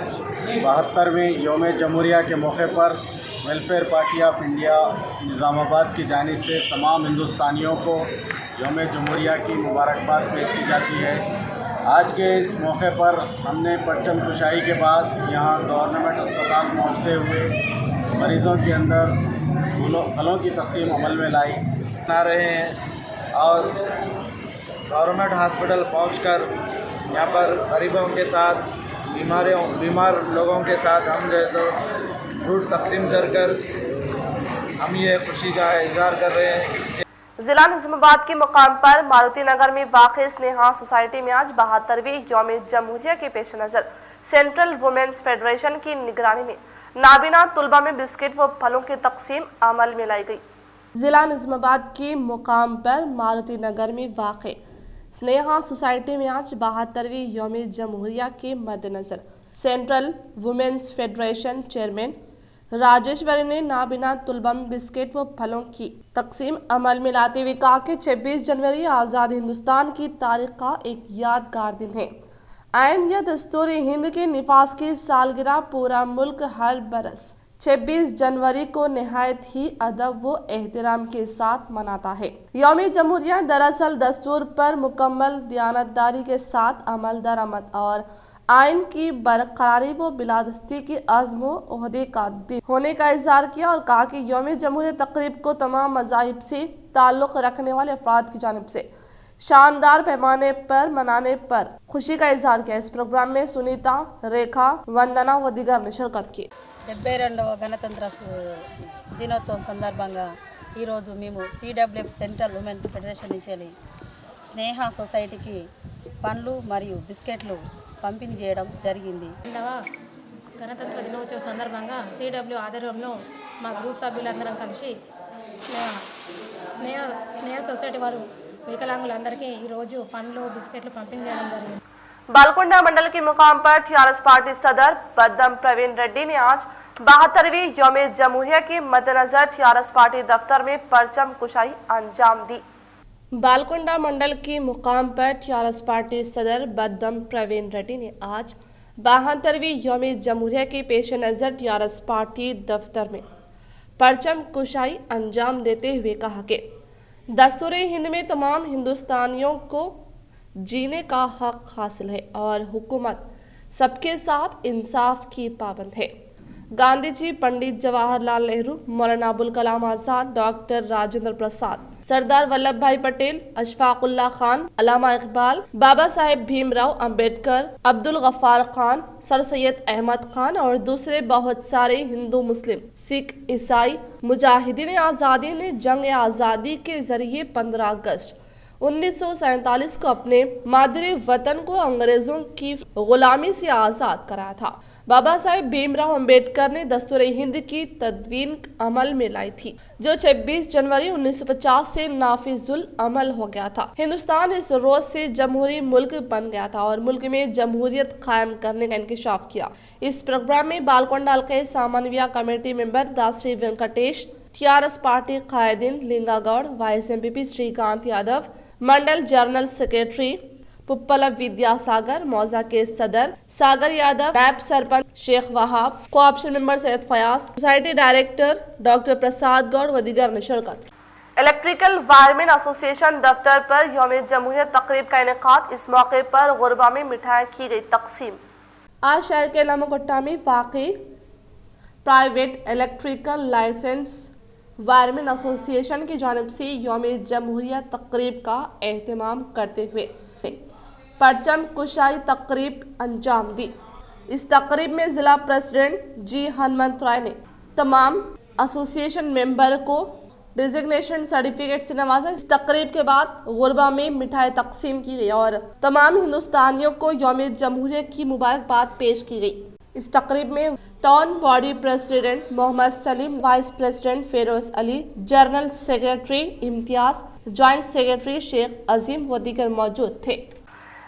72वें यौम जमहूरिया के मौके पर welfare party of India Nizamabad की जानिब से तमाम हिंदुस्तानियों को यौम जमहूरिया की मुबारकबाद पेश की जाती है। आज के इस मौके पर हमने परचम कुशाई के बाद यहाँ गवर्नमेंट अस्पताल पहुँचते हुए मरीज़ों के अंदर फलों की तकसीम अमल में लाई बना रहे हैं और गवर्नमेंट हॉस्पिटल पहुंचकर यहाँ पर गरीबों के साथ बीमार लोगों के साथ हम जो तो फ्रूट तकसीम कर हम ये खुशी का इजहार कर रहे हैं। जिला निज़ामाबाद के मुकाम पर मारुति नगर में वाक़ स्नेहा सोसाइटी में आज 72वीं यौम जमहूरिया के पेश नज़र सेंट्रल वुमेन्स फेडरेशन की निगरानी में नाबीना तुलबा में बिस्किट व फलों की तकसीम अमल में लाई गई। जिला निज़ामाबाद के मुकाम पर मारुति नगर में वाक़ स्नेहा सोसाइटी में आज 72वीं यौम जमहूरिया के मद्देनजर central women's federation chairman Rajeshwari ने नाबिना तुलबम बिस्किट व फलों की तकसीम अमल में लाते हुए कहा कि 26 जनवरी आज़ाद हिंदुस्तान की तारीख का एक यादगार दिन है। आइन या दस्तूर हिंद के निफाज की सालगिरह पूरा मुल्क हर बरस 26 जनवरी को निहायत ही अदब व एहतराम के साथ मनाता है। यौम जमहूरिया दरअसल दस्तूर पर मुकम्मल दियानतदारी के साथ अमल दरामद और आइन की बरकरारी व बिलादस्ती की अज़्म व ओहदे का दिन होने का इज़हार किया और कहा कि यौम जमहूरिया तकरीब को तमाम मज़ाहिब से ताल्लुक़ रखने वाले अफराद की जानिब से शानदार पैमाने पर मनाने पर खुशी का इजहार किया। इस प्रोग्राम में सुनीता, रेखा, वंदना व दीगर ने शिरकत की। 72వ గణతంత్ర దినోత్సవం సందర్భంగా ఈరోజు మేము సిడబ్ల్యూఎఫ్ సెంట్రల్ ఉమెన్ ఫెడరేషన్ నుంచి స్నేహ సొసైటీకి పండ్లు మరియు బిస్కెట్లు పంపిణీ చేయడం జరిగింది. గణతంత్ర దినోత్సవ సందర్భంగా సిడబ్ల్యూ ఆధ్వర్యంలో మా గ్రూప్ సభ్యులందరం కలిసి స్నేహ సొసైటీ వారు వికలాంగులందరికీ ఈరోజు పండ్లు బిస్కెట్లు పంపిణీ చేయడం జరిగింది. बालकोंडा मंडल के मुकाम पर टीआरएस पार्टी सदर बद्दम प्रवीण रेड्डी ने आज 72वीं यौम जमहूरिया के मद्देनजर टीआरएस पार्टी दफ्तर में परचम कुशाई अंजाम दी। बालकोंडा मंडल के मुकाम पर टीआरएस पार्टी सदर बद्दम प्रवीण रेड्डी ने आज 72वीं यौम जमहूरिया के पेश नज़र टीआरएस पार्टी दफ्तर में परचम कुशाई अंजाम देते हुए कहा कि दस्तूर हिंद में तमाम हिंदुस्तानियों को जीने का हक हासिल है और हुकूमत सबके साथ इंसाफ की पाबंद है। गांधी जी, पंडित जवाहरलाल नेहरू, मौलाना अबुल कलाम आजाद, डॉक्टर राजेंद्र प्रसाद, सरदार वल्लभ भाई पटेल, अशफाकुल्ला खान, अल्लामा इकबाल, बाबा साहेब भीमराव अंबेडकर, अब्दुल गफ्फार खान, सर सैयद अहमद खान और दूसरे बहुत सारे हिंदू, मुस्लिम, सिख, ईसाई मुजाहिदीन आज़ादी ने जंग आज़ादी के जरिए 15 अगस्त 1947 को अपने मादरी वतन को अंग्रेजों की गुलामी से आज़ाद कराया था। बाबा साहेब भीमराव अंबेडकर ने दस्तूर हिंद की तदवीन अमल में लाई थी, जो 26 जनवरी 1950 से नाफिजुल अमल हो गया था। हिंदुस्तान इस रोज से जमहूरी मुल्क बन गया था और मुल्क में जमहूरियत कायम करने का इंकशाफ किया। इस प्रोग्राम में बालकोंडा हल्के सामान्य committee member Dasari Venkatesh, TRS party कायदीन Lingagoud, vice MPP Srikanth Yadav, mandal general secretary Puppala Vidyasagar, मौजा के सदर सागर यादव, नायब sarpanch Shaikh Wahab, cooption member Syed Fayaz, society director doctor Prasad Goud व दीगर ने शिरकत। इलेक्ट्रिकल वायरमैन एसोसिएशन दफ्तर पर यौम जमहूरिया तकरीब का इनेकाद। इस मौके पर गुरबा में मिठाई की गई तकसीम। आज शहर के लामकोट्टा में वाक़ई private electrical licence wireman association की जानिब से यौम जमहूरिया तकरीब का एहतमाम करते हुए परचम कुशाई तकरीब अंजाम दी। इस तकरीब में ज़िला प्रेसिडेंट जी हनुमंत राय ने तमाम एसोसिएशन मेंबर को डिजिग्नेशन सर्टिफिकेट से नवाजा। इस तकरीब के बाद गुरबा में मिठाई तकसीम की गई और तमाम हिंदुस्तानियों को यौम जमहूरिया की मुबारकबाद पेश की गई। इस तकरीब में town body president Mohammed Saleem, vice president Feroz Ali, general secretary Imtiaz, joint secretary Shaikh Azeem व दीगर मौजूद थे।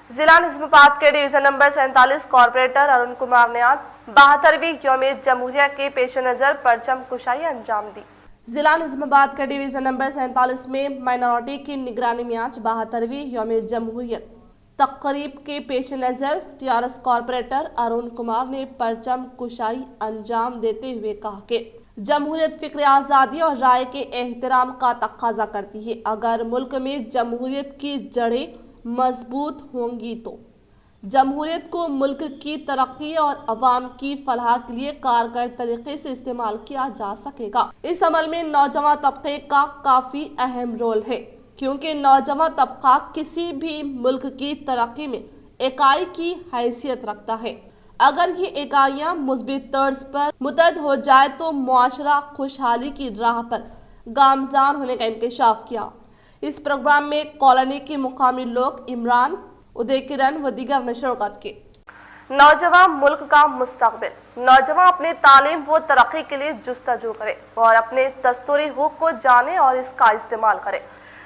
जिला निज़ामाबाद के division number 47 corporator Arun Kumar ने आज 72वीं यौम जमहूरिया के पेश नज़र परचम कुशाई अंजाम दी। जिला निज़ामाबाद के डिवीजन नंबर 47 में माइनॉरिटी की निगरानी में आज 72वीं यौम जमहूरिया तकरीब के पेश नज़र टीआरएस कॉर्पोरेटर अरुण कुमार ने परचम कुशाई अंजाम देते हुए कहा कि जमहूरियत फिक्र आज़ादी और राय के एहतराम का तकाजा करती है। अगर मुल्क में जमहूरियत की जड़ें मजबूत होंगी तो जमहूरियत को मुल्क की तरक्की और अवाम की फलाह के लिए कारगर तरीके से इस्तेमाल किया जा सकेगा। इस अमल में नौजवान तबके का काफ़ी अहम रोल है, क्योंकि नौजवान तबका किसी भी मुल्क की तरक्की में इकाई की हैसियत रखता है। अगर ये इकाइयाँ मुस्बित तर्ज पर मुतहद हो जाए तो मुआशरा खुशहाली की राह पर गामजान होने का इंकशाफ किया। इस प्रोग्राम में कॉलोनी के मुकामी लोग इमरान, उदय किरण व दीगर ने शिरकत की। नौजवान मुल्क का मुस्तकबिल। नौजवान अपने तालीम व तरक्की के लिए जुस्तजू करे और अपने दस्तूरी हुकूक को जाने और इसका इस्तेमाल करे।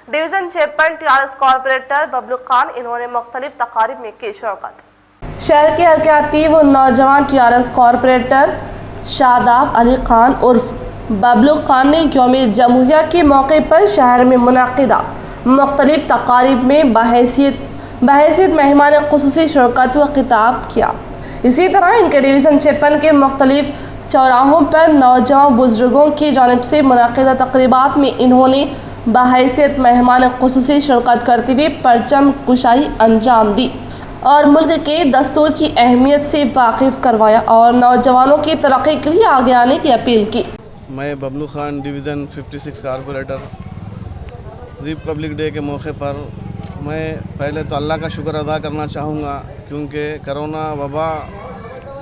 Division 56 TRS corporator Bablu Khan, इन्होंने मुख्तलिफ तकारीब में की शिरकत। शहर के हरकयाती व नौजवान टीआरएस कॉर्पोरेटर शादाब अली खान उर्फ बबलू खान ने यौम जमहूरिया के मौके पर शहर में मुनक़िदा मुख्तलिफ तकारीब में बहैसियत मेहमान ख़ुसूसी शिरकत व खिताब किया। इसी तरह इनके डिवीज़न 56 के मुख्तलिफ चौराहों पर नौजवान बुजुर्गों की जानिब से मुनक़िदा तक़रीबात में इन्होंने बहैसियत मेहमान ख़ुसूसी शिरकत करते हुए परचम कुशाई अंजाम दी और मुल्क के दस्तूर की अहमियत से वाकिफ़ करवाया और नौजवानों की तरक्की के लिए आगे आने की अपील की। मैं Bablu Khan division 56 corporator Republic day के मौके पर मैं पहले तो अल्लाह का शुक्र अदा करना चाहूँगा, क्योंकि करोना वबा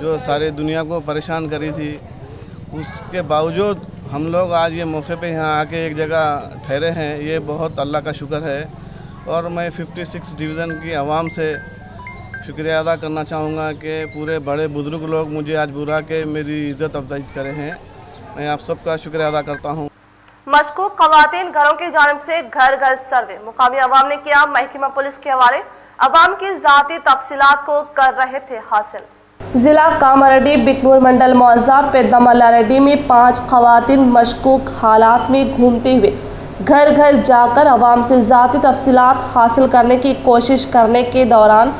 जो सारे दुनिया को परेशान करी थी, उसके बावजूद हम लोग आज ये मौके पे यहाँ आके एक जगह ठहरे हैं, ये बहुत अल्लाह का शुक्र है। और मैं 56 डिवीज़न की आवाम से शुक्रिया अदा करना चाहूँगा कि पूरे बड़े बुज़ुर्ग लोग मुझे आज बुला के मेरी इज़्ज़त अफजाई करे हैं। मैं आप सबका शुक्रिया अदा करता हूँ। मशकूक ख़वातीन घरों की जानिब से घर घर सर्वे मुकामी अवाम ने किया। महकमा पुलिस के हवाले अवाम की ज़ाती तफसीलात को कर रहे थे हासिल। जिला कामारेड्डी बिकनूर मंडल मौज़ा पेद्दामल्ला रेड्डी में 5 ख़वातीन मशकूक हालात में घूमते हुए घर घर जाकर अवाम से ज़ाती तफसीलात हासिल करने की कोशिश करने के दौरान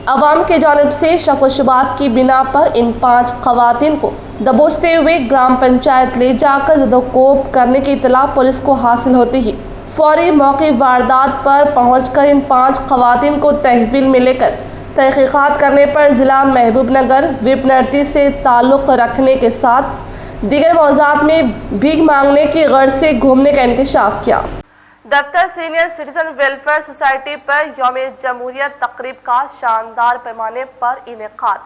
अवाम के जानिब से शक व शुबात की बिना पर इन 5 ख़वातीन को दबोचते हुए ग्राम पंचायत ले जाकर ज़दोकोब करने की इतला पुलिस को हासिल होती ही फौरी मौके वारदात पर पहुंचकर इन 5 ख़वातीन को तहवील में लेकर तहक़ीक़ात करने पर ज़िला महबूबनगर विप नर्ती से ताल्लुक़ रखने के साथ दीगर मौज़ात में भीख मांगने की गर्ज से घूमने का इंकशाफ किया। दफ्तर सीनियर सिटीजन वेलफेयर सोसाइटी पर यौम जमहूरिया तकरीब का शानदार पैमाने पर इनेकाद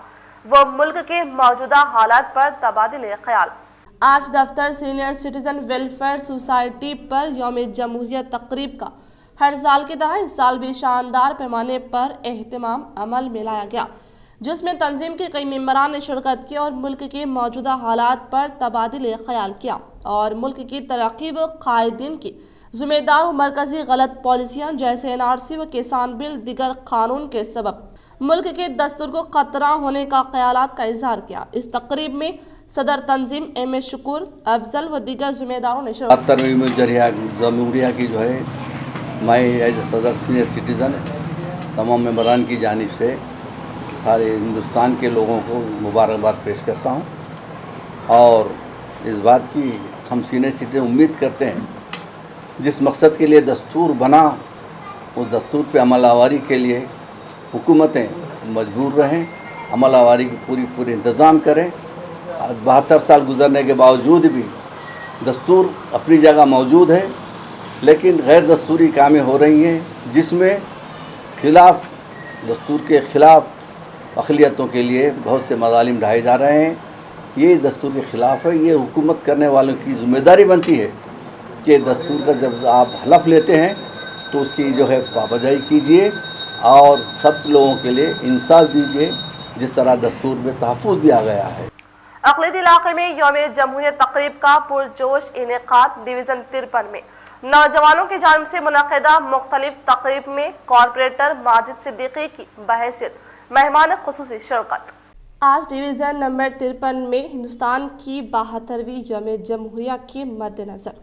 व मुल्क के मौजूदा हालात पर तबादिले ख्याल। आज दफ्तर सीनियर सिटीजन वेलफेयर सोसाइटी पर यौम जमहूरिया तकरीब का हर साल की तरह इस साल भी शानदार पैमाने पर एहतमाम अमल में लाया गया, जिसमें तंजीम के कई मेंबरान ने शिरकत की और मुल्क के मौजूदा हालात पर तबादिले ख्याल किया और मुल्क की तरक्की व कायदीन की ज़िम्मेदार व मरकज़ी गलत पॉलिसियाँ जैसे NRC व किसान बिल दिगर कानून के सबब मुल्क के दस्तूर को खतरा होने का ख्यालात का इजहार किया। इस तकरीब में सदर तंजीम M.A. शुक्र अफजल व दिगर ज़िम्मेदारों ने जमहूरिया की जो है मैं एज ए सदर सीनियर सिटीज़न तमाम मेंबरान की जानिब से सारे हिंदुस्तान के लोगों को मुबारकबाद पेश करता हूँ और इस बात की हम सीनियर सिटीजन उम्मीद करते हैं जिस मकसद के लिए दस्तूर बना उस दस्तूर पे अमल आवारी के लिए हुकूमतें मजबूर रहें, अमल आवारी की पूरी इंतज़ाम करें। 72 साल गुजरने के बावजूद भी दस्तूर अपनी जगह मौजूद है, लेकिन गैर दस्तूरी कामें हो रही हैं जिसमें खिलाफ दस्तूर के ख़िलाफ़ अक़लियतों के लिए बहुत से मज़ालिम ढाए जा रहे हैं। ये दस्तूर के ख़िलाफ़ है। ये हुकूमत करने वालों की ज़िम्मेदारी बनती है कि दस्तूर का जब आप हलफ लेते हैं तो उसकी जो है पाबंदी कीजिए और सब लोगों के लिए इंसाफ दीजिए जिस तरह दस्तूर में तहफ़्फ़ुज़ दिया गया है। अक़लियती इलाक़े में यौम जमहूरिया तकरीब का पुरजोश इनेकाद। डिवीज़न 53 में नौजवानों की जानिब से मुनक़िदा मुख्तलिफ तकरीब में कॉर्पोरेटर माजिद सिद्दीकी की बहैसियत मेहमान ख़ुसूसी शिरकत। आज डिवीज़न नंबर 53 में हिंदुस्तान की 72वीं यौम जमहूरिया के मद्देनज़र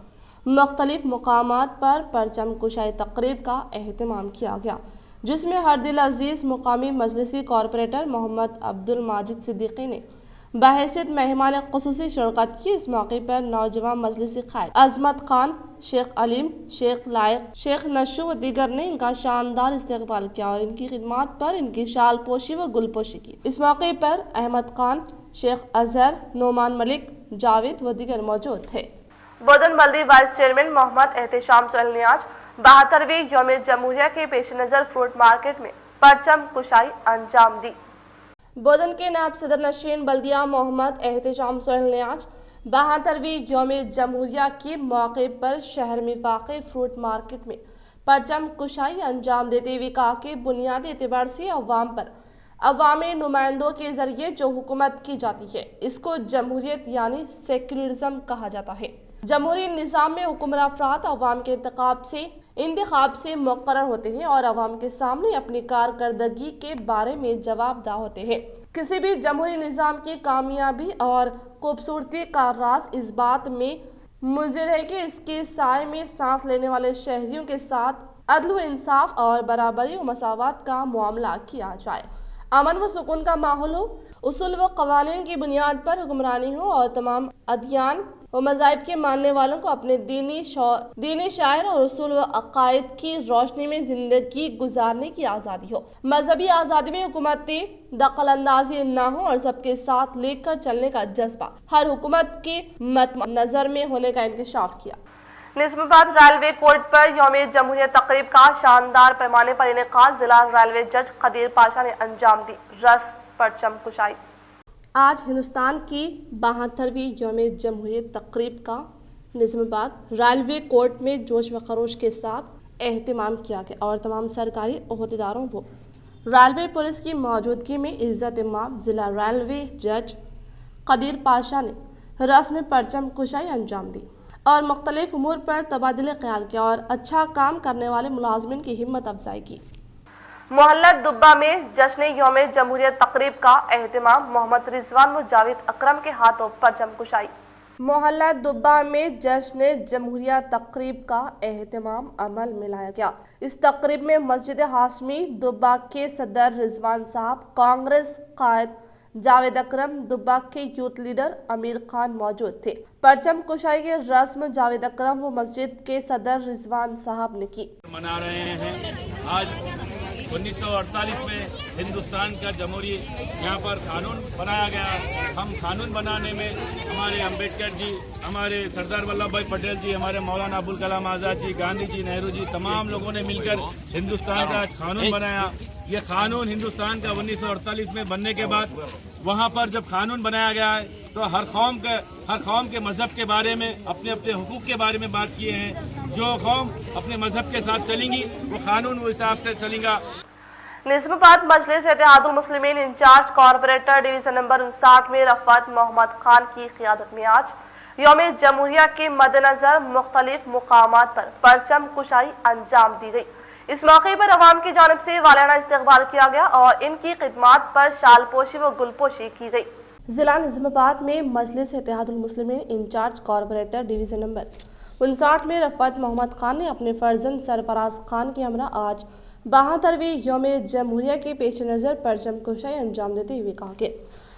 मुख्तलिफ मकामात पर परचम कुशाई तकरीब का एहतमाम किया गया, जिसमें हर दिल अजीज़ मुकामी मजलिसी कॉर्पोरेटर मोहम्मद अब्दुल माजिद सिद्दीकी ने बहैसियत मेहमान ख़ुसूसी शिरकत की। इस मौके पर नौजवान मजलिसी क़ायद अज़मत खान, शेख अलीम, शेख लायक, शेख नशू व दीगर ने इनका शानदार इस्तकबाल किया और इनकी खिदमत पर इनकी शाल पोशी व गुलपोशी की। इस मौके पर अहमद खान, शेख अजहर, नोमान मलिक, जावेद व दीगर मौजूद थे। बोधन बल्दी वाइस चेयरमैन मोहम्मद एहतेशाम सोहेल ने आज 72वीं यौम जमहूरिया के पेश नज़र फ्रूट मार्केट में परचम कुशाई अंजाम दी। बोधन के नायब सदर नशीन बल्दिया मोहम्मद एहतेशाम सोहेल ने आज 72वीं यौम जमहूरिया के मौके पर शहर में वाक़ फ्रूट मार्केट में परचम कुशाई अंजाम देते हुए कहा कि बुनियादी एतबार से अवाम पर अवामी नुमाइंदों के जरिए जो हुकूमत की जाती है इसको जमहूरियत यानी सेक्युलरिज्म कहा जाता है। जमहूरी निज़ाम में हुक्मरान अफराद अवाम के इंतखाब से इंतखाब से मुकर्रर होते हैं और अवाम के सामने अपनी कारकर्दगी के बारे में जवाबदाह होते हैं। किसी भी जमहूरी निज़ाम की कामयाबी और खूबसूरती का राज इस बात में मुज़िर है कि इसके साए में सांस लेने वाले शहरियों के साथ अदल व इंसाफ और बराबरी व मसावत का मामला किया जाए, अमन व सुकून का माहौल हो, उसूल व कवानीन की बुनियाद पर हुक्मरानी हो और तमाम अदियान और मज़ाहिब के मानने वालों को अपने दीनी शायर और उसूल व अकायद की रोशनी में ज़िंदगी गुजारने की आज़ादी हो। मजहबी आज़ादी में हुकूमती दखल अंदाजी ना हो और सबके साथ लेकर चलने का जज्बा हर हुकूमत के मत नज़र में होने का इंकशाफ किया। निज़ामाबाद रेलवे कोर्ट पर यौम जमहूरियत तकरीब का शानदार पैमाने पर इनेकाद जिला रेलवे जज कदीर पाशा ने अंजाम दी। रस्म परचम कुशाई। आज हिंदुस्तान की 72वीं यौम जमहूरियत तकरीब का निज़ामाबाद रेलवे कोर्ट में जोश व खरोश के साथ एहतमाम किया गया और तमाम सरकारी अहदेदारों व रेलवे पुलिस की मौजूदगी में इज़्ज़त इमाम जिला रेलवे जज कदीर पाशा ने रस्म परचम कुशाई अंजाम दी और मुख्तलिफ उमूर पर तबादले ख्याल किया और अच्छा काम करने वाले मुलाजमिन की हिम्मत अफजाई की। मोहल्ला दुब्बा में जश्न यौम जमहूरियत तकरीब का एहतमाम मोहम्मद रिजवान व जावेद अकरम के हाथों परचम कुशाई। मोहल्ला दुब्बा में जश्न जमहूरियत तकरीब का एहतमाम अमल में लाया गया। इस तकरीब में मस्जिद हाशमी दुब्बा के सदर रिजवान साहब, कांग्रेस कायद जावेद अकरम, दुब्बा के यूथ लीडर अमीर खान मौजूद थे। परचम कुशाई के रस्म जावेद अकरम व मस्जिद के सदर रिजवान साहब ने की। मना रहे हैं आज 1948 में हिंदुस्तान का जमहूरी यहाँ पर कानून बनाया गया। हम कानून बनाने में हमारे अंबेडकर जी, हमारे सरदार वल्लभ भाई पटेल जी, हमारे मौलाना अबुल कलाम आज़ाद जी, गांधी जी, नेहरू जी, तमाम लोगों ने मिलकर हिंदुस्तान का आज कानून बनाया। ये कानून हिंदुस्तान का 1948 में बनने के बाद वहाँ पर जब कानून बनाया गया है तो हर कौम के मजहब के बारे में, अपने अपने हुकूक के बारे में बात किए हैं। जो कौम अपने मजहब के साथ चलेंगी वो कानून वो हिसाब से चलेगा। निज़ामाबाद मजलिस Ittehadul Muslimeen in charge corporator division number 59 में रफ़त मोहम्मद खान की क़ियादत में आज यौम जमहूरिया के मद्देनज़र मुख्तलिफ मुकामात पर परचम कुशाई अंजाम दी गई। इस मौके पर अवाम की जानिब से वालियाना इस्तकबाल किया गया और इनकी खिदमात पर शालपोशी व गुलपोशी की गई। जिला निज़ामाबाद में मजलिस Ittehadul Muslimeen in charge corporator division number 59 में रफ़त मोहम्मद खान ने अपने फर्जंद सरफराज खान के हमरा आज 72वीं यौम जमहूरिया के पेश नज़र परचम कुशाई अंजाम देते हुए कहा कि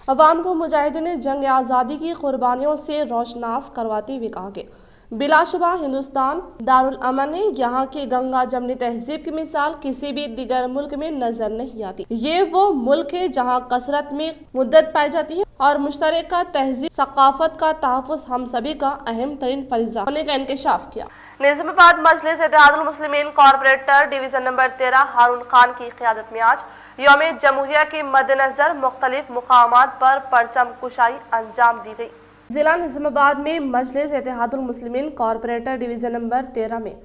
अवाम को मुजाहिदीन जंग आज़ादी की कुर्बानियों से रोशनास करवाते हुए कहा कि बिलाशुबा हिंदुस्तान दारुल अमन है। यहाँ की गंगा जमनी तहजीब की मिसाल किसी भी दिगर मुल्क में नजर नहीं आती। ये वो मुल्क है जहाँ कसरत में मुद्दत पाई जाती है और मुश्तरका तहजीब सकाफत का तहफ़्फ़ुज़ हम सभी का अहम तरीन फरीज़ा होने का इंकशाफ किया। निज़ामाबाद मजलिस Ittehadul Muslimeen corporator division number 13 हारून खान की क़ियादत में आज यौम जमहूरिया के मद्देनज़र मुख्तलिफ मुकामात पर परचम कुशाई अंजाम दी गई। जिला निज़ामाबाद में मजलिस Ittehadul Muslimeen corporator division number 13 में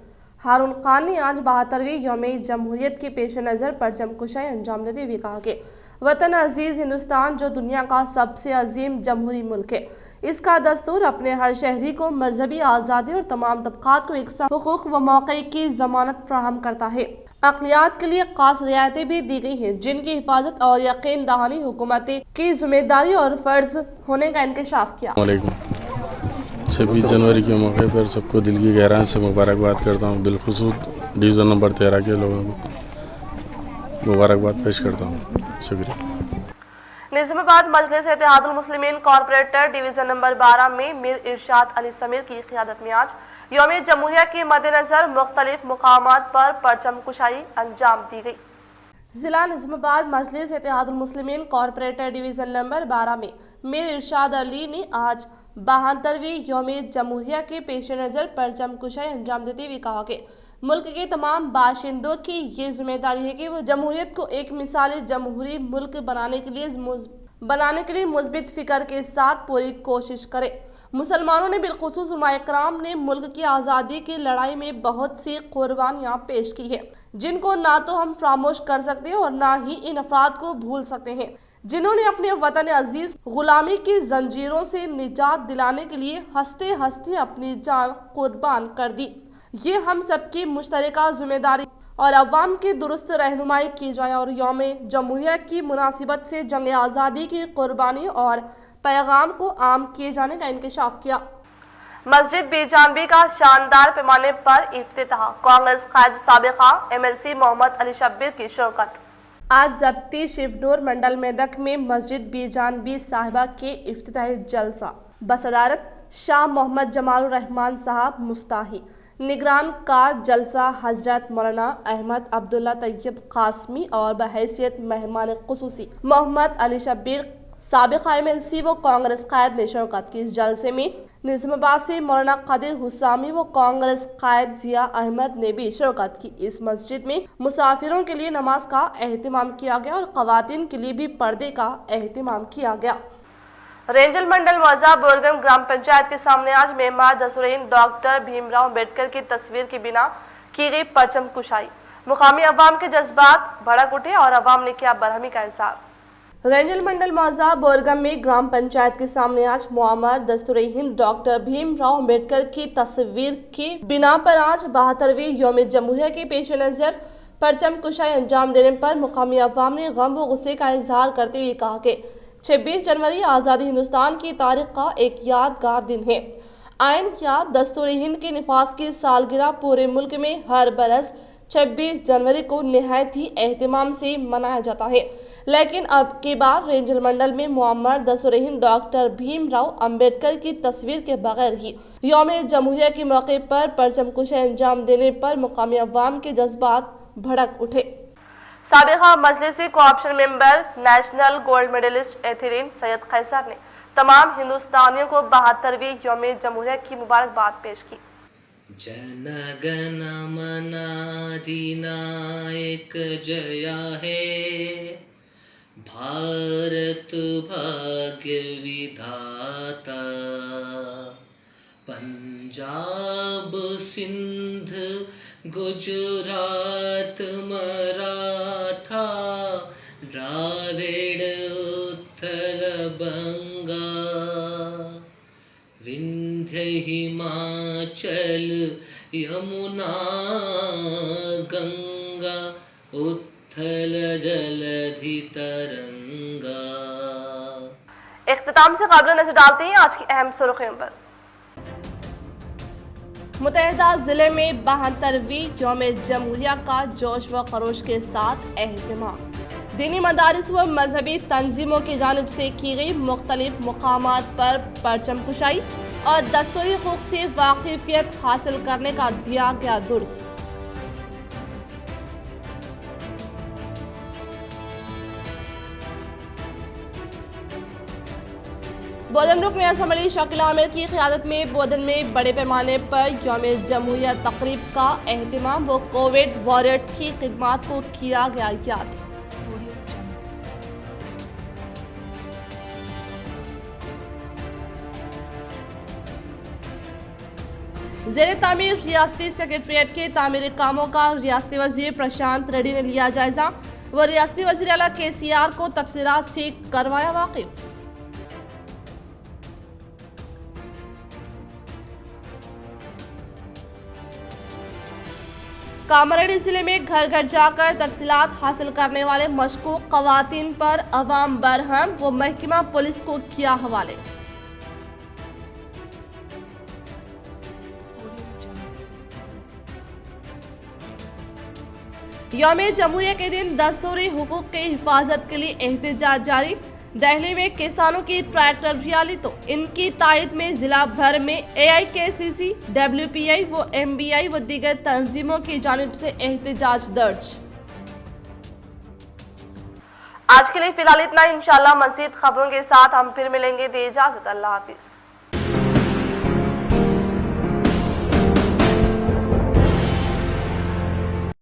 हारून खान ने आज 72वीं यौम जमहूरियत के पेश नज़र परचम कुशाई अंजाम देते हुए कहा कि वतन अजीज़ हिंदुस्तान जो दुनिया का सबसे अजीम जमहूरी मुल्क है, इसका दस्तूर अपने हर शहरी को मजहबी आज़ादी और तमाम तबक़ात को एकसा हुकूक व मौक़े की ज़मानत फराहम करता है। अक़लियात के लिए खास रियायतें भी दी गई हैं जिनकी हिफाजत और यकीन दहानी हुकूमत की जिम्मेदारी और फ़र्ज होने का इंकशाफ किया। 26 जनवरी के मौके पर सबको दिल की गहराई से मुबारकबाद करता हूँ। बिलखुसूस डिवीज़न नंबर 13 के लोगों को मुबारकबाद पेश करता हूँ। शुक्रिया। निज़ामाबाद मजलिस Ittehadul Muslimeen corporator division number 12 में मीर इरशाद अली समीर की क़ियादत में आज यौम जमहूरिया के मद्देनज़र मुख्तलिफ मुकामात पर परचम कुशाई अंजाम दी गई। जिला निज़ामाबाद मजलिस Ittehadul Muslimeen corporator division number 12 में मीर इरशाद अली ने आज 72वीं यौम जमहूरिया के पेश नज़र परचम कुशाई अंजाम देते हुए कहा कि मुल्क के तमाम बाशिंदों की ये जिम्मेदारी है कि वो जमहूरियत को एक मिसाली जमहूरी मुल्क बनाने के लिए मुस्बित फ़िक्र के साथ पूरी कोशिश करे। मुसलमानों ने बिलखुसूस उलमाए कराम ने मुल्क की आज़ादी की लड़ाई में बहुत सी कुर्बानियाँ पेश की है जिनको ना तो हम फरामोश कर सकते हैं और ना ही इन अफराद को भूल सकते हैं जिन्होंने अपने वतन अजीज गुलामी की जंजीरों से निजात दिलाने के लिए हंसते हंसते अपनी जान कुर्बान कर दी। ये हम सबकी मुश्तरका जिम्मेदारी और अवाम की दुरुस्त रहनुमाई की जाए और यौम जमहूरिया की मुनासिबत से जंग आज़ादी की कुर्बानी और पैगाम को आम किए जाने का इंकशाफ किया। मस्जिद बीजानबी का शानदार पैमाने पर इफ्तिताह, कांग्रेस कायद साबिका MLC मोहम्मद अली शब्बीर की शिरकत। आज जब्ती शिवनूर मंडल मेदक में मस्जिद बीजानबी साहिबा के इफ्तिताही जलसा बसदारत शाह मोहम्मद जमालुर रहमान साहब मुफ्ताही, निगरान कार जलसा हजरत मौलाना अहमद अब्दुल्ला तैयब कासमी और बहैसियत मेहमान खुसूसी मोहम्मद अली शब्बीर साबिक़ MLC व कांग्रेस कायद ने शिरकत की। इस जलसे में निज़ामाबाद से मौलाना कदीर हुसामी व कांग्रेस कायद जिया अहमद ने भी शिरकत की। इस मस्जिद में मुसाफिरों के लिए नमाज का एहतिमाम किया गया और ख़वातीन के लिए भी पर्दे का एहतिमाम किया गया। रेंजल मंडल मौजा बोरगम ग्राम पंचायत के सामने आज मेम्बर दस्तूर-ए-हिंद डॉक्टर भीमराव अम्बेडकर की तस्वीर की बिना की गई परचम कुशाई, मुकामी अवाम के जज्बात भड़क उठे और अवाम ने किया बरहमी का इज़हार। रेंजल मंडल मौजा बोरगम में ग्राम पंचायत के सामने आज मेम्बर दस्तूर-ए-हिंद डॉक्टर भीमराव अम्बेडकर की तस्वीर की बिना पर आज 72वीं यौम जमहूरिया के पेश नज़र परचम कुशाई अंजाम देने पर मुकामी अवाम ने गम व गुस्से का इजहार करते हुए कहा कि 26 जनवरी आज़ादी हिंदुस्तान की तारीख का एक यादगार दिन है। आइन या दस्तूर-ए-हिंद के निफाज की सालगिरह पूरे मुल्क में हर बरस 26 जनवरी को निहायत ही एहतिमाम से मनाया जाता है, लेकिन अब की बार रेंजल मंडल में मेम्बर दस्तूर-ए-हिंद डॉक्टर भीमराव अम्बेडकर की तस्वीर के बगैर ही यौम जमहूरिया के मौके पर परचम कुशाई अंजाम देने पर मुकामी अवाम के जज्बात भड़क उठे। साबिका मजलिसी cooption member national gold medalist एथिलीन सैयद कैसर ने तमाम हिंदुस्तानियों को 72वीं यौम जमहूरिया की मुबारकबाद पेश की। जनगण मन अधिनायक जया है, भारत भाग्य विधाता, पंजाब सिंध गुजरात मराठा, द्राविड़ उत्थल बंगा, विंध्य हिमाचल यमुना गंगा, उत्थल जलधि तरंगा। इख्तिताम से खबरें नजर डालते हैं आज की अहम सुर्खियों पर। मुतहदा जिले में 72वीं यौम जमहूरिया का जोश व खरोश के साथ एहतिमाम, दीनी मदारिस व मजहबी तंजीमों की जानिब से की गई मुख्तलिफ मकामात पर परचम कुशाई और दस्तूरी हुकूक से वाकिफियत हासिल करने का दिया गया दुर्स। बोधन रुकन असम्बली शकील आमिर की क़ियादत में बोधन में बड़े पैमाने पर यौम जमहूरिया तकरीब का एहतिमाम व कोविड वॉरियर्स की खिदमात को किया गया याद। ज़ेर तामीर रियासती सेक्रेटरीट के तामीरी कामों का रियासती वज़ीर प्रशांत रेड्डी ने लिया जायजा व रियासती वज़ीर आला KCR को तफसीलात से करवाया वाकिफ। कामारेड्डी जिले में घर घर जाकर तफसीलात हासिल करने वाले मशकूक ख़वातीन पर अवाम बरहम व महकमा पुलिस को किया हवाले। यौम जमहूरिया के दिन दस्तूरी हुकूक की हिफाजत के लिए एहतजाज जारी। दिल्ली में किसानों की ट्रैक्टर रैली तो इनकी तायद में जिला भर में AIKCC, WPI व MBI व दीगर तंजीमों की जानिब से एहतजाज दर्ज। आज के लिए फिलहाल इतना। इंशाल्लाह मज़ीद खबरों के साथ हम फिर मिलेंगे। दे इजाज़त, अल्लाह हाफिज़।